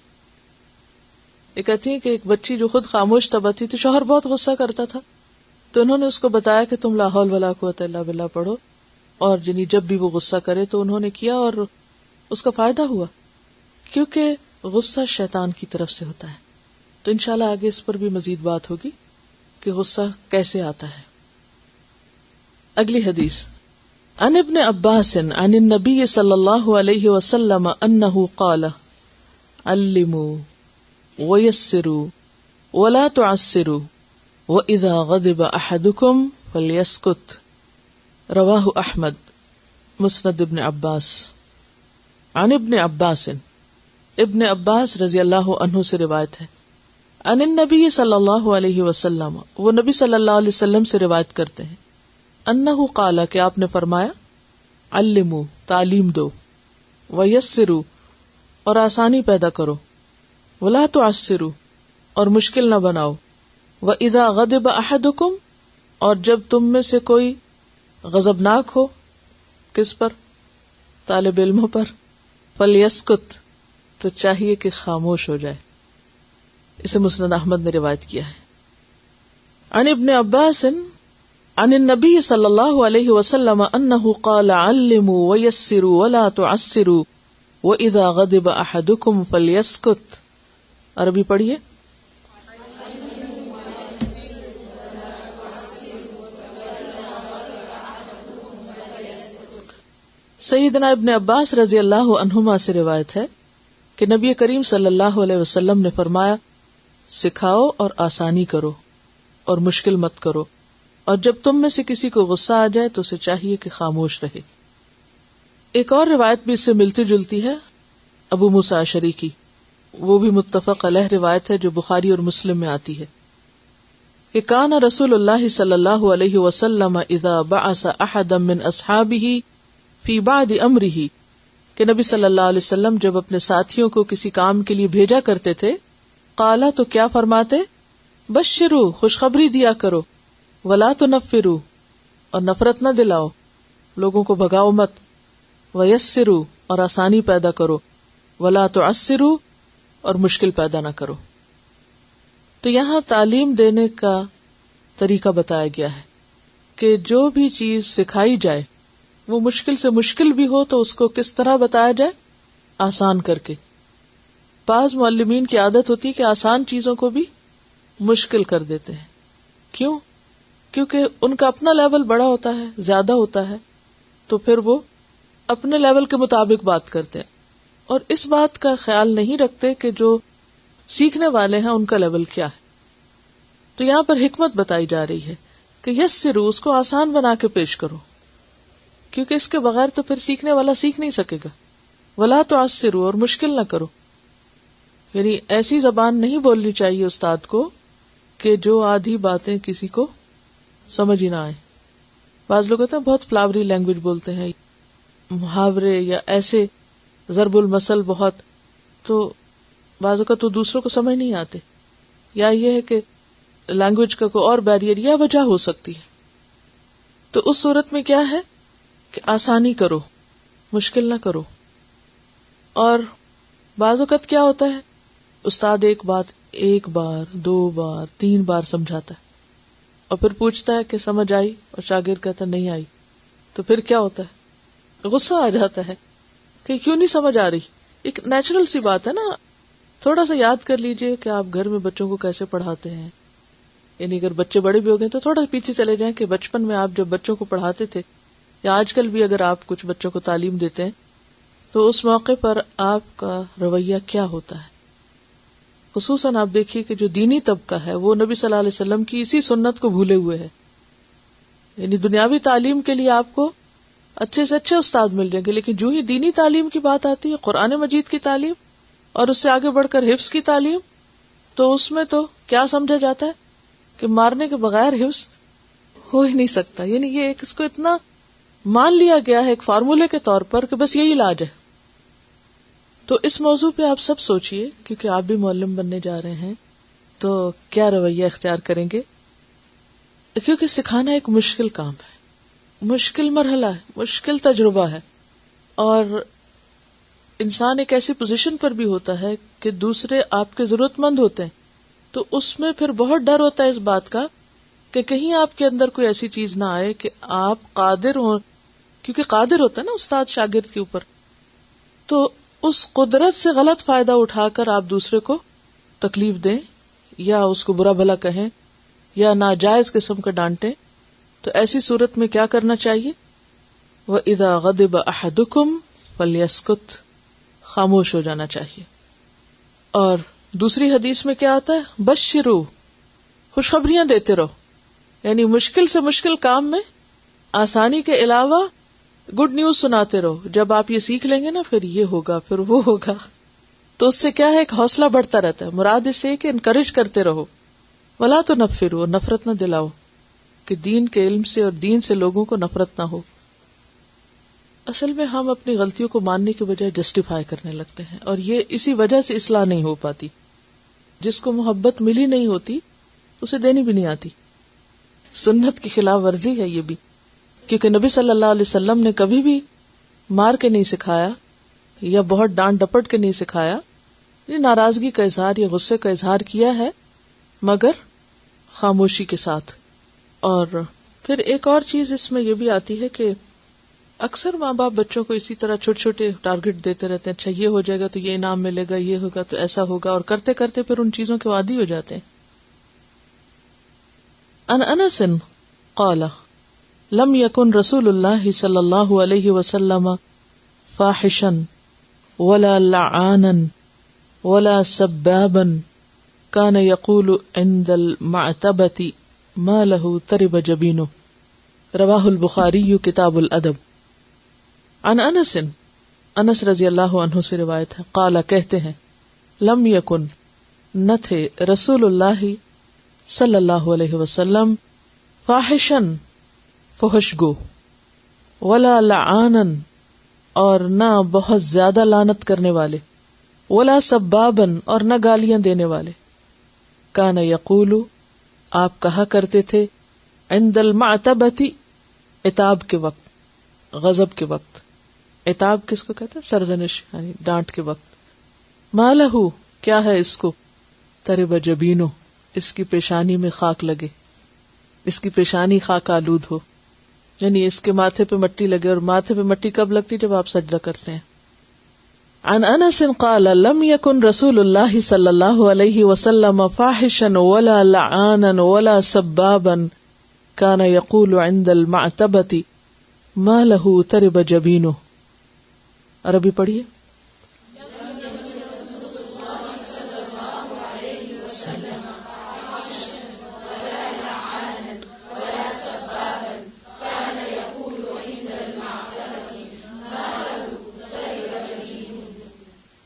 یہ کہتی ہیں کہ ایک بچی جو خود خاموش طبع تھی تو شوہر بہت غصہ کرتا تھا، تو انہوں نے اس کو بتایا کہ تم لا حول ولا قوت الا باللہ پڑھو، اور جب بھی وہ غصہ کرے تو انہوں نے کیا اور اس کا فائدہ ہوا. کیونکہ غصہ شیطان کی طرف سے ہوتا ہے. تو انشاءاللہ آگے اس پر بھی مزید بات ہوگی کہ غصہ کیسے آتا ہے. اگلی حدیث عن ابن عباس عن النبی صلی اللہ علیہ وسلم انہ قال علموا ویسروا ولا تعسروا وَإِذَا غَضِبَ أَحَدُكُمْ فَلْيَسْكُتْ رواہ احمد مسند ابن عباس. عن ابن عباس ابن عباس رضی اللہ عنہ سے روایت ہے. عن النبی صلی اللہ علیہ وسلم وہ نبی صلی اللہ علیہ وسلم سے روایت کرتے ہیں. انہ قال کہ آپ نے فرمایا علموا تعلیم دو ویسروا اور آسانی پیدا کرو ولا تعسروا اور مشکل نہ بناؤ وَإِذَا غَضِبَ أَحَدُكُمْ اور جب تم میں سے کوئی غضبناک ہو کس پر؟ طالب علموں پر. فَلْيَسْكُتْ تو چاہیے کہ خاموش ہو جائے. اسے مسند احمد نے روایت کیا ہے. عن ابن عباس عن النبی صلی اللہ علیہ وسلم انہ قال علموا ویسروا ولا تعسروا وَإِذَا غَضِبَ أَحَدُكُمْ فَلْيَسْكُتْ. عربی پڑھیے. سیدنا ابن عباس رضی اللہ عنہما سے روایت ہے کہ نبی کریم صلی اللہ علیہ وسلم نے فرمایا سکھاؤ اور آسانی کرو اور مشکل مت کرو، اور جب تم میں سے کسی کو غصہ آ جائے تو اسے چاہیے کہ خاموش رہے. ایک اور روایت بھی اس سے ملتی جلتی ہے ابو موسیٰ اشعری کی، وہ بھی متفق علیہ روایت ہے جو بخاری اور مسلم میں آتی ہے کہ کان رسول اللہ صلی اللہ علیہ وسلم اذا بعث احدا من اصحابہ فی بعد امرہ کہ نبی صلی اللہ علیہ وسلم جب اپنے ساتھیوں کو کسی کام کے لیے بھیجا کرتے تھے قالا تو کیا فرماتے بشروا خوشخبری دیا کرو ولا تنفروا اور نفرت نہ دلاؤ، لوگوں کو بھگاؤ مت، ویسروا اور آسانی پیدا کرو، ولا تعسروا اور مشکل پیدا نہ کرو. تو یہاں تعلیم دینے کا طریقہ بتایا گیا ہے کہ جو بھی چیز سکھائی جائے وہ مشکل سے مشکل بھی ہو تو اس کو کس طرح بتایا جائے، آسان کر کے. بعض معلمین کی عادت ہوتی ہے کہ آسان چیزوں کو بھی مشکل کر دیتے ہیں. کیوں؟ کیونکہ ان کا اپنا لیول بڑا ہوتا ہے، زیادہ ہوتا ہے، تو پھر وہ اپنے لیول کے مطابق بات کرتے ہیں اور اس بات کا خیال نہیں رکھتے کہ جو سیکھنے والے ہیں ان کا لیول کیا ہے. تو یہاں پر حکمت بتائی جا رہی ہے کہ یسروا اس کو آسان بنا کے پیش کرو، کیونکہ اس کے بغیر تو پھر سیکھنے والا سیکھ نہیں سکے گا. ولا تعسروا اور مشکل نہ کرو، یعنی ایسی زبان نہیں بولنی چاہیے استاد کو کہ جو آدھی باتیں کسی کو سمجھ ہی نہ آئے. بعض لوگ ہوتے ہیں بہت فلاوری لینگویج بولتے ہیں، محاورے یا ایسے ضرب المثل بہت، تو بعض اوقات تو دوسروں کو سمجھ نہیں آتے، یا یہ ہے کہ لینگویج کا کوئی اور بیریئر یا وجہ ہو سکتی ہے. تو اس صورت میں کیا ہے کہ آسانی کرو، مشکل نہ کرو. اور بعض اوقات کیا ہوتا ہے استاد ایک بات ایک بار 2 بار 3 بار سمجھاتا ہے اور پھر پوچھتا ہے کہ سمجھ آئی، اور شاگرد کہتا نہیں آئی، تو پھر کیا ہوتا ہے غصہ آ جاتا ہے کہ کیوں نہیں سمجھ آ رہی. ایک نیچرل سی بات ہے نا. تھوڑا سا یاد کر لیجئے کہ آپ گھر میں بچوں کو کیسے پڑھاتے ہیں، یعنی اگر بچے بڑے بھی ہو گئے تو تھوڑا پیچھے چلے جائیں کہ بچپن میں آپ جب بچوں کو پڑھاتے تھے یا آج کل بھی اگر آپ کچھ بچوں کو تعلیم دیتے ہیں تو اس موقع پر آپ کا رویہ کیا ہوتا ہے. خصوصاً آپ دیکھیے کہ جو دینی طبقہ ہے وہ نبی صلی اللہ علیہ وسلم کی اسی سنت کو بھولے ہوئے ہے. یعنی دنیاوی تعلیم کے لیے آپ کو اچھے سے اچھے استاد مل جائیں گے، لیکن جو ہی دینی تعلیم کی بات آتی ہے، قرآن مجید کی تعلیم اور اس سے آگے بڑھ کر حفظ کی تعلیم، تو اس میں تو کیا سمجھا جاتا ہے کہ مارنے کے بغیر حفظ ہو ہی نہیں سکتا. یعنی یہ اس کو اتنا مان لیا گیا ہے ایک فارمولے کے طور پر کہ بس یہی علاج ہے. تو اس موضوع پہ آپ سب سوچئے، کیونکہ آپ بھی معلم بننے جا رہے ہیں تو کیا رویہ اختیار کریں گے، کیونکہ سکھانا ایک مشکل کام ہے، مشکل مرحلہ ہے، مشکل تجربہ ہے، اور انسان ایک ایسی پوزیشن پر بھی ہوتا ہے کہ دوسرے آپ کے ضرورت مند ہوتے ہیں، تو اس میں پھر بہت ڈر ہوتا ہے اس بات کا کہ کہیں آپ کے اندر کوئی ایسی چیز نہ آئے کہ آپ قادر ہوں، کیونکہ قادر ہوتا ہے نا استاد شاگرد کے اوپر، تو اس قدرت سے غلط فائدہ اٹھا کر آپ دوسرے کو تکلیف دیں یا اس کو برا بھلا کہیں یا ناجائز قسم کا ڈانٹیں، تو ایسی صورت میں کیا کرنا چاہیے؟ وَإِذَا غَضِبَ أَحَدُكُمْ فَلْيَسْكُتْ، خاموش ہو جانا چاہیے. اور دوسری حدیث میں کیا آتا ہے؟ بشرو، خوشخبریاں دیتے رہو، یعنی مشکل سے مشکل کام میں آسانی کے علاوہ گڈ نیوز سناتے رہو. جب آپ یہ سیکھ لیں گے نا، پھر یہ ہوگا، پھر وہ ہوگا، تو اس سے کیا ہے، ایک حوصلہ بڑھتا رہتا ہے. مراد اس سے کہ انکریج کرتے رہو. ولا تنفروا، نفرت نہ دلاؤ، کہ دین کے علم سے اور دین سے لوگوں کو نفرت نہ ہو. اصل میں ہم اپنی غلطیوں کو ماننے کے بجائے جسٹیفائی کرنے لگتے ہیں، اور یہ اسی وجہ سے اصلاح نہیں ہو پاتی. جس کو محبت ملی نہیں ہوتی اسے دینی بھی نہیں آتی. سنت کی خلاف ورزی ہے یہ بھی، کیونکہ نبی صلی اللہ علیہ وسلم نے کبھی بھی مار کے نہیں سکھایا یا بہت ڈانٹ ڈپٹ کے نہیں سکھایا. یہ ناراضگی کا اظہار یا غصے کا اظہار کیا ہے، مگر خاموشی کے ساتھ. اور پھر ایک اور چیز اس میں یہ بھی آتی ہے کہ اکثر ماں باپ بچوں کو اسی طرح چھوٹے چھوٹے ٹارگٹ دیتے رہتے ہیں. اچھا یہ ہو جائے گا تو یہ انعام ملے گا، یہ ہوگا تو ایسا ہوگا، اور کرتے کرتے پھر ان چیزوں کے عادی ہو جاتے ہیں. ان انس قال لم يكن رسول اللہ صلی اللہ علیہ وسلم فاحشا ولا لعانا ولا سبابا كان يقول عند المعتبة ما له ترب جبينه. رواہ البخاری کتاب الادب. عن انس رضی اللہ عنہ سے روایت ہے، قال کہتے ہیں، لم یکن نہ تھے رسول اللہ صلی اللہ علیہ وسلم فاحشن فحش گو، ولا لعانا اور نہ بہت زیادہ لعنت کرنے والے، ولا سبابن اور نہ گالیاں دینے والے. کان یقول آپ کہا کرتے تھے، عند المعتبتی عتاب کے وقت، غضب کے وقت. عتاب کس کو کہتے ہیں؟ سرزنش، یعنی ڈانٹ کے وقت. ما لہو کیا ہے اس کو؟ ترب جبینو، اس کی پیشانی میں خاک لگے، اس کی پیشانی خاک آلود ہو، یعنی اس کے ماتھے پہ مٹی لگے. اور ماتھے پہ مٹی کب لگتی؟ جب آپ سجدہ کرتے ہیں. عن انس قال لم يكن رسول اللہ صلی اللہ علیہ وسلم فاحشا ولا لعانا ولا سبابا كان يقول عند المعتبة ما له ترب جبينه. عربی پڑھیے.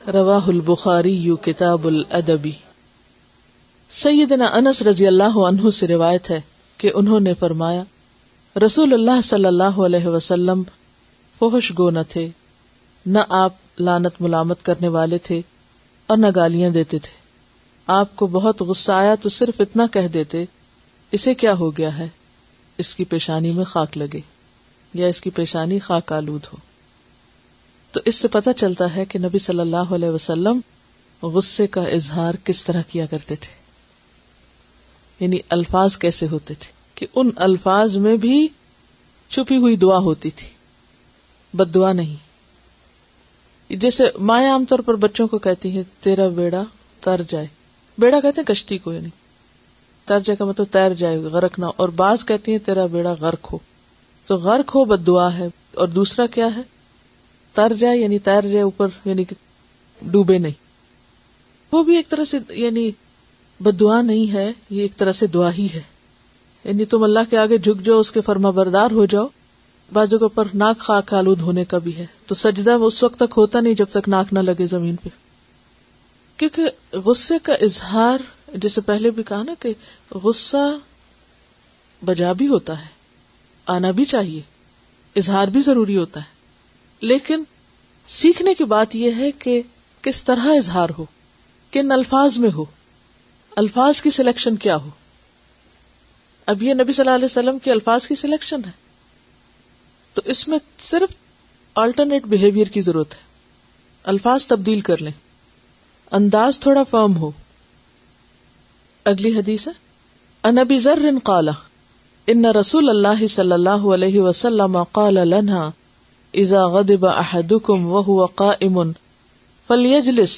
رواہ البخاری کتاب الادب. سیدنا انس رضی اللہ عنہ سے روایت ہے کہ انہوں نے فرمایا، رسول اللہ صلی اللہ علیہ وسلم فحش گو نہ تھے، نہ آپ لعنت ملامت کرنے والے تھے اور نہ گالیاں دیتے تھے. آپ کو بہت غصہ آیا تو صرف اتنا کہہ دیتے، اسے کیا ہو گیا ہے، اس کی پیشانی میں خاک لگے یا اس کی پیشانی خاک آلود ہو. تو اس سے پتہ چلتا ہے کہ نبی صلی اللہ علیہ وسلم غصے کا اظہار کس طرح کیا کرتے تھے، یعنی الفاظ کیسے ہوتے تھے، کہ ان الفاظ میں بھی چھپی ہوئی دعا ہوتی تھی، بد دعا نہیں. جیسے مائیں عام طور پر بچوں کو کہتی ہیں تیرا بیڑا تر جائے. بیڑا کہتے ہیں کشتی کو، یعنی تر جائے کا مطلب تیر جائے، غرق نہ. اور بعض کہتی ہیں تیرا بیڑا غرق ہو. تو غرق ہو بد دعا ہے. اور دوسرا کیا ہے؟ تر جائے یعنی تیر جائے اوپر، یعنی کہ ڈوبے نہیں. وہ بھی ایک طرح سے یعنی بد دعا نہیں ہے، یہ ایک طرح سے دعا ہی ہے. یعنی تم اللہ کے آگے جھک جاؤ، اس کے فرما بردار ہو جاؤ. بعضوں کے اوپر ناک خاک آلود ہونے کا بھی ہے، تو سجدہ اس وقت تک ہوتا نہیں جب تک ناک نہ لگے زمین پہ. کیونکہ غصے کا اظہار، جیسے پہلے بھی کہا نا کہ غصہ بجا بھی ہوتا ہے، آنا بھی چاہیے، اظہار بھی ضروری ہوتا ہے. لیکن سیکھنے کی بات یہ ہے کہ کس طرح اظہار ہو، کن الفاظ میں ہو، الفاظ کی سلیکشن کیا ہو. اب یہ نبی صلی اللہ علیہ وسلم کی الفاظ کی سلیکشن ہے، تو اس میں صرف آلٹرنیٹ بیہیویئر کی ضرورت ہے. الفاظ تبدیل کر لیں، انداز تھوڑا فرم ہو. اگلی حدیث ہے، عن ابی ذر قال ان رسول اللہ صلی اللہ علیہ وسلم قال لنا اذا غضب احدكم وهو قائم فلیجلس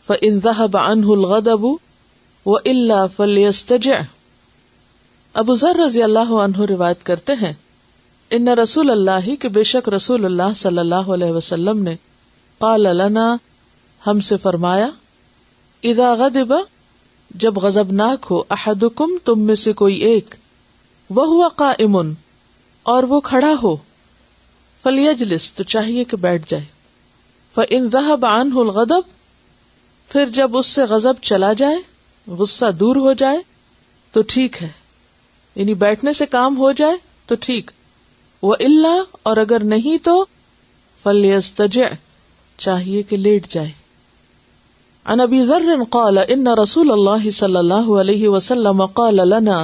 فإن ذهب عنه الغضب وإلا فلیستجع. ابو ذر رضی اللہ عنہ روایت کرتے ہیں ان رسول اللہ کہ بے شک رسول اللہ صلی اللہ علیہ وسلم نے قال لنا ہم سے فرمایا اذا غضب جب غضبناک ہو احدکم تم میں سے کوئی ایک وہو قائم اور وہ کھڑا ہو فلیجلس تو چاہیے کہ بیٹھ جائے فإن ذهب عنه الغضب پھر جب اس سے غضب چلا جائے غصہ دور ہو جائے تو ٹھیک ہے یعنی بیٹھنے سے کام ہو جائے تو ٹھیک وَإِلَّا اور اگر نہیں تو فَلْيَسْتَجِعْ چاہیے کہ لیٹ جائے. عن ابی ذر قال ان رسول اللہ صلی اللہ علیہ وسلم قال لنا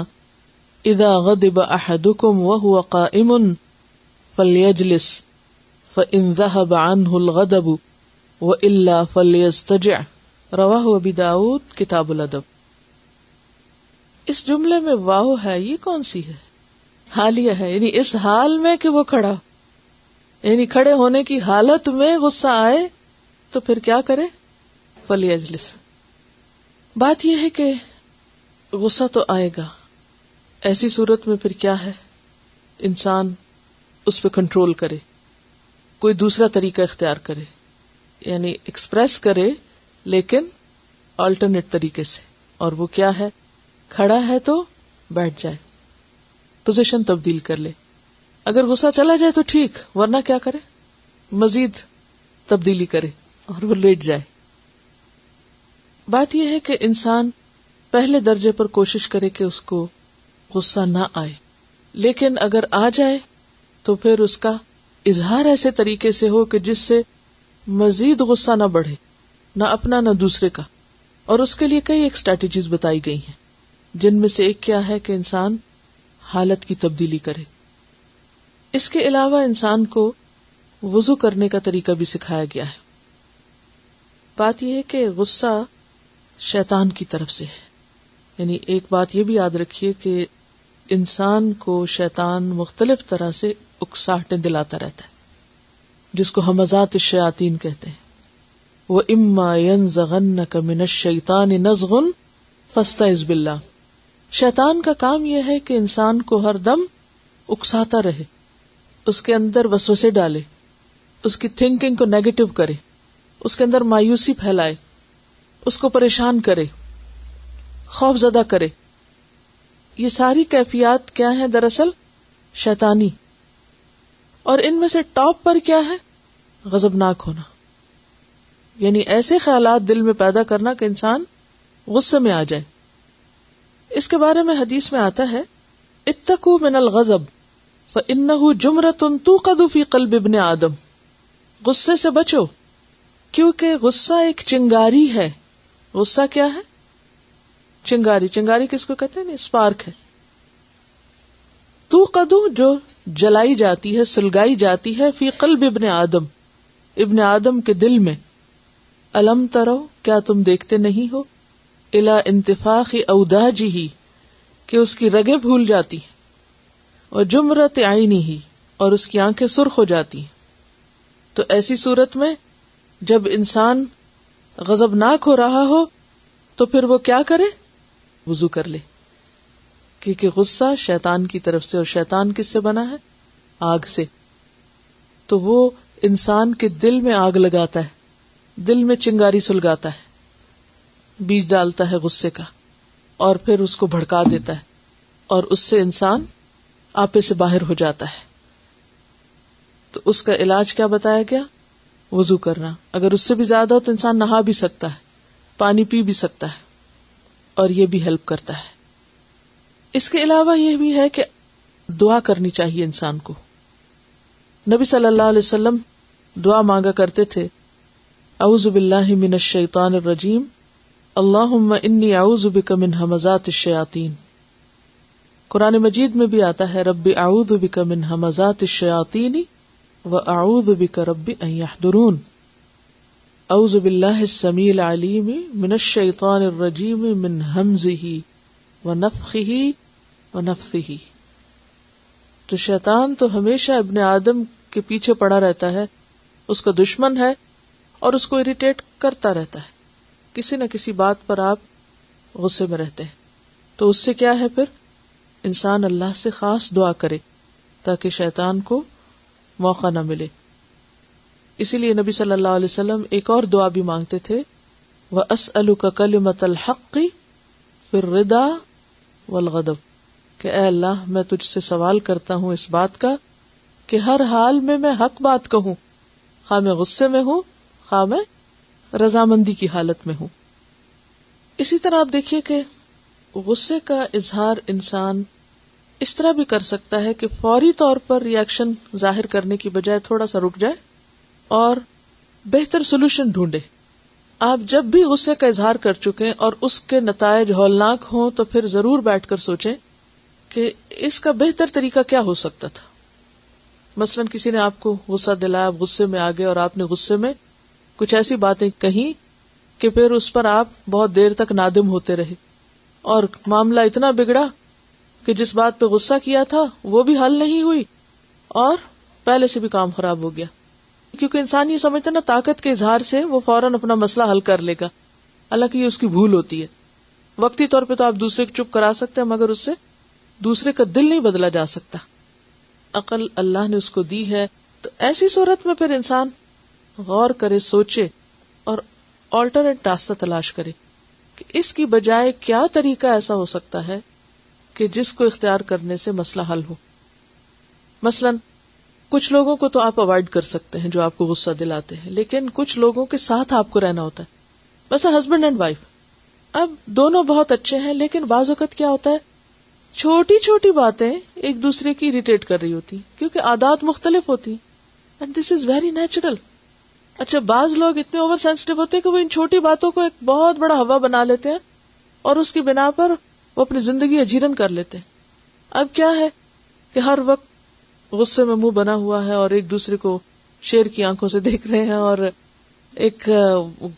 اذا غضب احدكم وهو قائم فليجلس فإن ذهب عنه الغضب وإلا فليستجع. رواہ ابی داؤد کتاب الادب. اس جملے میں واو ہے یہ کون سی ہے؟ حالیہ ہے، یعنی اس حال میں کہ وہ کھڑا، یعنی کھڑے ہونے کی حالت میں غصہ آئے تو پھر کیا کرے؟ فلیجلس. بات یہ ہے کہ غصہ تو آئے گا، ایسی صورت میں پھر کیا ہے؟ انسان اس پہ کنٹرول کرے، کوئی دوسرا طریقہ اختیار کرے، یعنی ایکسپریس کرے لیکن آلٹرنیٹ طریقے سے. اور وہ کیا ہے؟ کھڑا ہے تو بیٹھ جائے، پوزیشن تبدیل کر لے. اگر غصہ چلا جائے تو ٹھیک، ورنہ کیا کرے؟ مزید تبدیلی کرے اور وہ لیٹ جائے. بات یہ ہے کہ انسان پہلے درجے پر کوشش کرے کہ اس کو غصہ نہ آئے، لیکن اگر آ جائے تو پھر اس کا اظہار ایسے طریقے سے ہو کہ جس سے مزید غصہ نہ بڑھے، نہ اپنا نہ دوسرے کا. اور اس کے لیے کئی ایک اسٹریٹجیز بتائی گئی ہیں، جن میں سے ایک کیا ہے کہ انسان حالت کی تبدیلی کرے. اس کے علاوہ انسان کو وضو کرنے کا طریقہ بھی سکھایا گیا ہے. بات یہ ہے کہ غصہ شیطان کی طرف سے ہے، یعنی ایک بات یہ بھی یاد رکھیے کہ انسان کو شیطان مختلف طرح سے اکساہٹیں دلاتا رہتا ہے، جس کو ہمزات الشیاطین کہتے ہیں. وَإِمَّا يَنزَغَنَّكَ مِنَ الشَّيْطَانِ نَزْغٌ فَاسْتَعِذْ بِاللَّهِ. شیطان کا کام یہ ہے کہ انسان کو ہر دم اکساتا رہے، اس کے اندر وسوسے ڈالے، اس کی تھنکنگ کو نیگیٹو کرے، اس کے اندر مایوسی پھیلائے، اس کو پریشان کرے، خوف زدہ کرے. یہ ساری کیفیات کیا ہیں؟ دراصل شیطانی. اور ان میں سے ٹاپ پر کیا ہے؟ غضبناک ہونا، یعنی ایسے خیالات دل میں پیدا کرنا کہ انسان غصے میں آ جائے. اس کے بارے میں حدیث میں آتا ہے اتقوا من الغضب فإنه جمرة توقد في قلب ابن آدم. غصے سے بچو کیونکہ غصہ ایک چنگاری ہے. غصہ کیا ہے؟ چنگاری. چنگاری کس کو کہتے ہیں؟ اسپارک ہے. توقد جو جلائی جاتی ہے، سلگائی جاتی ہے، فی قلب ابن آدم، ابن آدم کے دل میں. الم ترو کیا تم دیکھتے نہیں ہو؟ الی انتفاخ اوداجہ کہ اس کی رگیں پھول جاتی ہیں، اور جمرت عینہ اور اس کی آنکھیں سرخ ہو جاتی ہیں. تو ایسی صورت میں جب انسان غضبناک ہو رہا ہو تو پھر وہ کیا کرے؟ وضو کر لے، کیونکہ غصہ شیطان کی طرف سے، اور شیطان کس سے بنا ہے؟ آگ سے. تو وہ انسان کے دل میں آگ لگاتا ہے، دل میں چنگاری سلگاتا ہے، بیج ڈالتا ہے غصے کا، اور پھر اس کو بھڑکا دیتا ہے، اور اس سے انسان آپے سے باہر ہو جاتا ہے. تو اس کا علاج کیا بتایا گیا؟ وضو کرنا. اگر اس سے بھی زیادہ ہو تو انسان نہا بھی سکتا ہے، پانی پی بھی سکتا ہے، اور یہ بھی ہیلپ کرتا ہے. اس کے علاوہ یہ بھی ہے کہ دعا کرنی چاہیے انسان کو. نبی صلی اللہ علیہ وسلم دعا مانگا کرتے تھے، اعوذ باللہ من الشیطان الرجیم اللہم انی اعوذ بک من ہمزات الشیاطین. قرآن مجید میں بھی آتا ہے رب اعوذ بک من ہمزات الشیاطین واعوذ بک رب ان یحضرون. اعوذ باللہ السمیع العلیم من الشیطان الرجیم من ہمزہ ونفخہ ونفثہ. تو شیطان تو ہمیشہ ابن آدم کے پیچھے پڑا رہتا ہے، اس کا دشمن ہے، اور اس کو اریٹیٹ کرتا رہتا ہے. کسی نہ کسی بات پر آپ غصے میں رہتے ہیں. تو اس سے کیا ہے، پھر انسان اللہ سے خاص دعا کرے تاکہ شیطان کو موقع نہ ملے. اسی لیے نبی صلی اللہ علیہ وسلم ایک اور دعا بھی مانگتے تھے، وَأَسْأَلُكَ كَلِمَةَ الْحَقِّ فِي الرِّضَا وَالْغَضَبِ، کہ اے اللہ میں تجھ سے سوال کرتا ہوں اس بات کا کہ ہر حال میں حق بات کہوں، خواہ میں غصے میں ہوں خواہ میں رضامندی کی حالت میں ہوں. اسی طرح آپ دیکھیے کہ غصے کا اظہار انسان اس طرح بھی کر سکتا ہے کہ فوری طور پر ری ایکشن ظاہر کرنے کی بجائے تھوڑا سا رک جائے اور بہتر سولوشن ڈھونڈے. آپ جب بھی غصے کا اظہار کر چکے اور اس کے نتائج ہولناک ہوں تو پھر ضرور بیٹھ کر سوچیں کہ اس کا بہتر طریقہ کیا ہو سکتا تھا. مثلا کسی نے آپ کو غصہ دلایا، آپ غصے میں آ گئے اور آپ نے غصے میں کچھ ایسی باتیں کہیں کہ پھر اس پر آپ بہت دیر تک نادم ہوتے رہے اور معاملہ اتنا بگڑا کہ جس بات پہ غصہ کیا تھا وہ بھی حل نہیں ہوئی اور پہلے سے بھی کام خراب ہو گیا. کیونکہ انسان یہ سمجھتا ہے نا طاقت کے اظہار سے وہ فوراً اپنا مسئلہ حل کر لے گا، حالانکہ یہ اس کی بھول ہوتی ہے. وقتی طور پہ تو آپ دوسرے کو چپ کرا سکتے ہیں مگر اس سے دوسرے کا دل نہیں بدلا جا سکتا. عقل اللہ نے اس کو دی ہے، تو ایسی صورت میں پھر انسان غور کرے، سوچے اور آلٹرنیٹ راستہ تلاش کرے کہ اس کی بجائے کیا طریقہ ایسا ہو سکتا ہے کہ جس کو اختیار کرنے سے مسئلہ حل ہو. مثلا کچھ لوگوں کو تو آپ اوائڈ کر سکتے ہیں جو آپ کو غصہ دلاتے ہیں، لیکن کچھ لوگوں کے ساتھ آپ کو رہنا ہوتا ہے. ویسے ہسبینڈ اینڈ وائف، اب دونوں بہت اچھے ہیں لیکن بعض اوقات کیا ہوتا ہے چھوٹی چھوٹی باتیں ایک دوسرے کی اریٹیٹ کر رہی ہوتی کیونکہ عادات مختلف ہوتی ہیں. And this is very natural. اچھا بعض لوگ اتنے اوور سینسٹیو ہوتے ہیں کہ وہ ان چھوٹی باتوں کو ایک بہت بڑا ہوا بنا لیتے ہیں اور اس کی بنا پر وہ اپنی زندگی اجیرن کر لیتے ہیں. اب کیا ہے کہ ہر وقت غصے میں منہ بنا ہوا ہے اور ایک دوسرے کو شیر کی آنکھوں سے دیکھ رہے ہیں اور ایک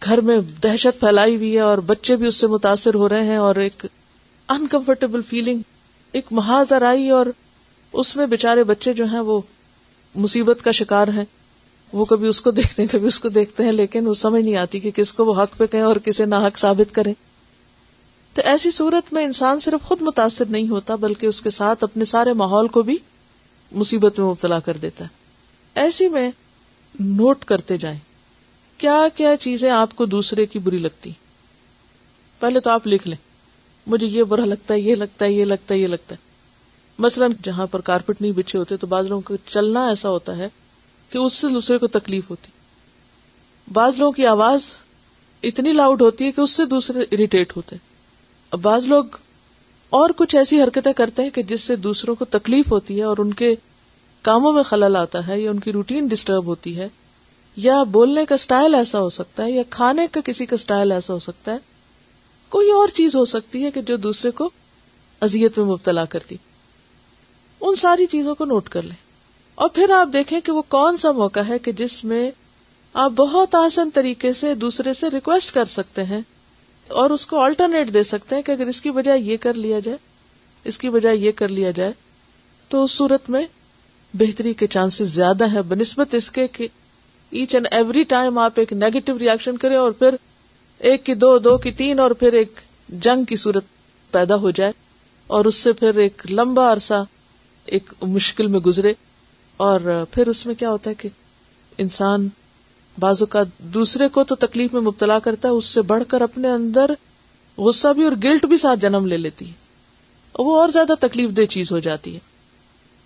گھر میں دہشت پھیلائی ہوئی ہے اور بچے بھی اس سے متاثر ہو رہے ہیں اور ایک انکمفرٹیبل فیلنگ، ایک محاذ آرائی، اور اس میں بیچارے بچے جو ہیں وہ مصیبت کا شکار ہیں. وہ کبھی اس کو دیکھتے ہیں کبھی اس کو دیکھتے ہیں لیکن وہ سمجھ نہیں آتی کہ کس کو وہ حق پہ کہیں اور کسے ناحق ثابت کریں. تو ایسی صورت میں انسان صرف خود متاثر نہیں ہوتا بلکہ اس کے ساتھ اپنے سارے ماحول کو بھی مصیبت میں مبتلا کر دیتا ہے. ایسی میں نوٹ کرتے جائیں کیا کیا چیزیں آپ کو دوسرے کی بری لگتی. پہلے تو آپ لکھ لیں مجھے یہ برا لگتا ہے، یہ لگتا ہے، یہ لگتا ہے، یہ لگتا ہے. مثلا جہاں پر کارپٹ نہیں بچھے ہوتے تو بعض لوگوں کو چلنا ایسا ہوتا ہے کہ اس سے دوسرے کو تکلیف ہوتی. بعض لوگوں کی آواز اتنی لاؤڈ ہوتی ہے کہ اس سے دوسرے اریٹیٹ ہوتے. اب بعض لوگ اور کچھ ایسی حرکتیں کرتے ہیں کہ جس سے دوسروں کو تکلیف ہوتی ہے اور ان کے کاموں میں خلل آتا ہے یا ان کی روٹین ڈسٹرب ہوتی ہے، یا بولنے کا سٹائل ایسا ہو سکتا ہے یا کھانے کا کسی کا سٹائل ایسا ہو سکتا ہے، کوئی اور چیز ہو سکتی ہے کہ جو دوسرے کو اذیت میں مبتلا کرتی. ان ساری چیزوں کو نوٹ کر لیں اور پھر آپ دیکھیں کہ وہ کون سا موقع ہے کہ جس میں آپ بہت آسان طریقے سے دوسرے سے ریکویسٹ کر سکتے ہیں اور اس کو آلٹرنیٹ دے سکتے ہیں کہ اگر اس کی بجائے یہ کر لیا جائے، اس کی بجائے یہ کر لیا جائے، تو اس صورت میں بہتری کے چانسز زیادہ ہے بنسبت اس کے کہ ایچ اینڈ ایوری ٹائم آپ ایک نیگیٹو ریاکشن کریں اور پھر ایک کی دو، دو کی تین، اور پھر ایک جنگ کی صورت پیدا ہو جائے اور اس سے پھر ایک لمبا عرصہ ایک مشکل میں گزرے. اور پھر اس میں کیا ہوتا ہے کہ انسان بعض اوقات دوسرے کو تو تکلیف میں مبتلا کرتا ہے، اس سے بڑھ کر اپنے اندر غصہ بھی اور گلٹ بھی ساتھ جنم لے لیتی ہے، وہ اور زیادہ تکلیف دہ چیز ہو جاتی ہے.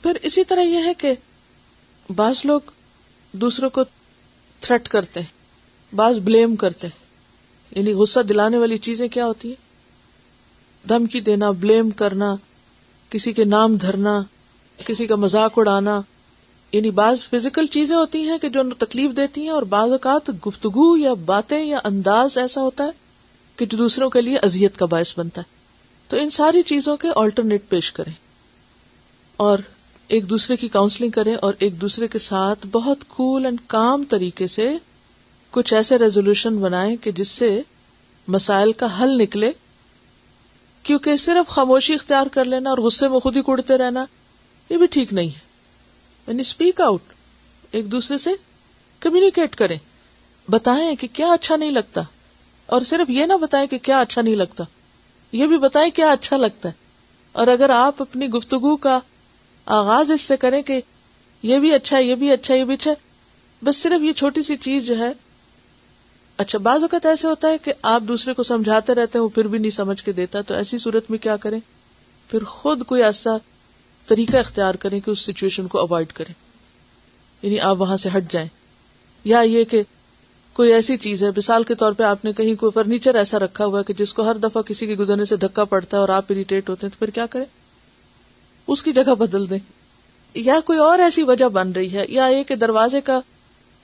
پھر اسی طرح یہ ہے کہ بعض لوگ دوسروں کو تھریٹ کرتے ہیں، بعض بلیم کرتے ہیں. یعنی غصہ دلانے والی چیزیں کیا ہوتی ہیں؟ دھمکی دینا، بلیم کرنا، کسی کے نام دھرنا، کسی کا مذاق اڑانا. یعنی بعض فزیکل چیزیں ہوتی ہیں کہ جو تکلیف دیتی ہیں اور بعض اوقات گفتگو یا باتیں یا انداز ایسا ہوتا ہے کہ جو دوسروں کے لیے اذیت کا باعث بنتا ہے. تو ان ساری چیزوں کے آلٹرنیٹ پیش کریں اور ایک دوسرے کی کاؤنسلنگ کریں اور ایک دوسرے کے ساتھ بہت کول اینڈ کام طریقے سے کچھ ایسے ریزولوشن بنائیں کہ جس سے مسائل کا حل نکلے. کیونکہ صرف خاموشی اختیار کر لینا اور غصے میں خود ہی کڑتے رہنا یہ بھی ٹھیک نہیں ہے. یعنی اسپیک آؤٹ، ایک دوسرے سے کمیونیکیٹ کریں بتائیں کہ کیا اچھا نہیں لگتا، اور صرف یہ نہ بتائیں کہ کیا اچھا نہیں لگتا، یہ بھی بتائیں کیا اچھا لگتا ہے. اور اگر آپ اپنی گفتگو کا آغاز اس سے کریں کہ یہ بھی اچھا ہے، یہ بھی اچھا ہے، یہ بھی اچھا ہے، بس صرف یہ چھوٹی سی چیز جو ہے. اچھا بعض اوقات ایسے ہوتا ہے کہ آپ دوسرے کو سمجھاتے رہتے ہیں، وہ پھر بھی نہیں سمجھ کے دیتا، تو ایسی صورت میں کیا کریں؟ پھر خود کوئی ایسا طریقہ اختیار کریں کہ اس سچویشن کو اوائڈ کریں، یعنی آپ وہاں سے ہٹ جائیں. یا یہ کہ کوئی ایسی چیز ہے، مثال کے طور پہ آپ نے کہیں کوئی فرنیچر ایسا رکھا ہوا ہے کہ جس کو ہر دفعہ کسی کے گزرنے سے دھکا پڑتا ہے اور آپ اریٹیٹ ہوتے ہیں، تو پھر کیا کریں؟ اس کی جگہ بدل دیں. یا کوئی اور ایسی وجہ بن رہی ہے، یا یہ کہ دروازے کا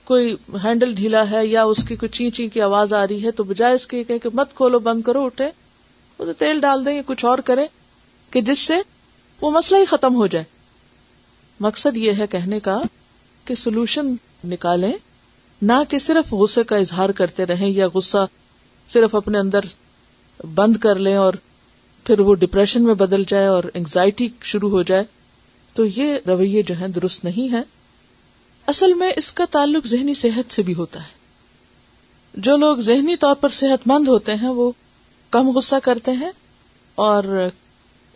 کوئی ہینڈل ڈھیلا ہے، یا اس کی کوئی چیں چیں کی آواز آ رہی ہے، تو بجائے اس کے کہ مت کھولو، بند کرو، اٹھے تو تیل ڈال دیں یا کچھ اور کریں کہ جس سے وہ مسئلہ ہی ختم ہو جائے. مقصد یہ ہے کہنے کا کہ سولوشن نکالیں، نہ کہ صرف غصے کا اظہار کرتے رہیں یا غصہ صرف اپنے اندر بند کر لیں اور پھر وہ ڈپریشن میں بدل جائے اور انگزائٹی شروع ہو جائے. تو یہ رویے جو ہیں درست نہیں ہیں. اصل میں اس کا تعلق ذہنی صحت سے بھی ہوتا ہے. جو لوگ ذہنی طور پر صحت مند ہوتے ہیں وہ کم غصہ کرتے ہیں اور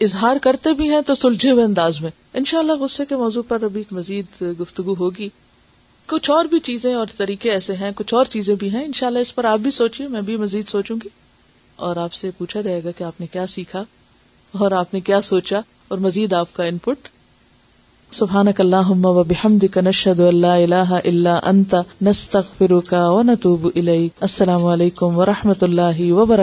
اظہار کرتے بھی ہیں تو سلجھے ہوئے انداز میں. انشاءاللہ غصے کے موضوع پر ابھی مزید گفتگو ہوگی. کچھ اور بھی چیزیں اور طریقے ایسے ہیں، کچھ اور چیزیں بھی ہیں، انشاءاللہ اس پر آپ بھی سوچیے، میں بھی مزید سوچوں گی اور آپ سے پوچھا جائے گا کہ آپ نے کیا سیکھا اور آپ نے کیا سوچا، اور مزید آپ کا انپٹ. سبحانک اللہم و بحمدک، نشہد ان لا الہ الا انت، نستغفرک و نتوب الیک. السلام علیکم و رحمۃ اللہ وبرکاتہ.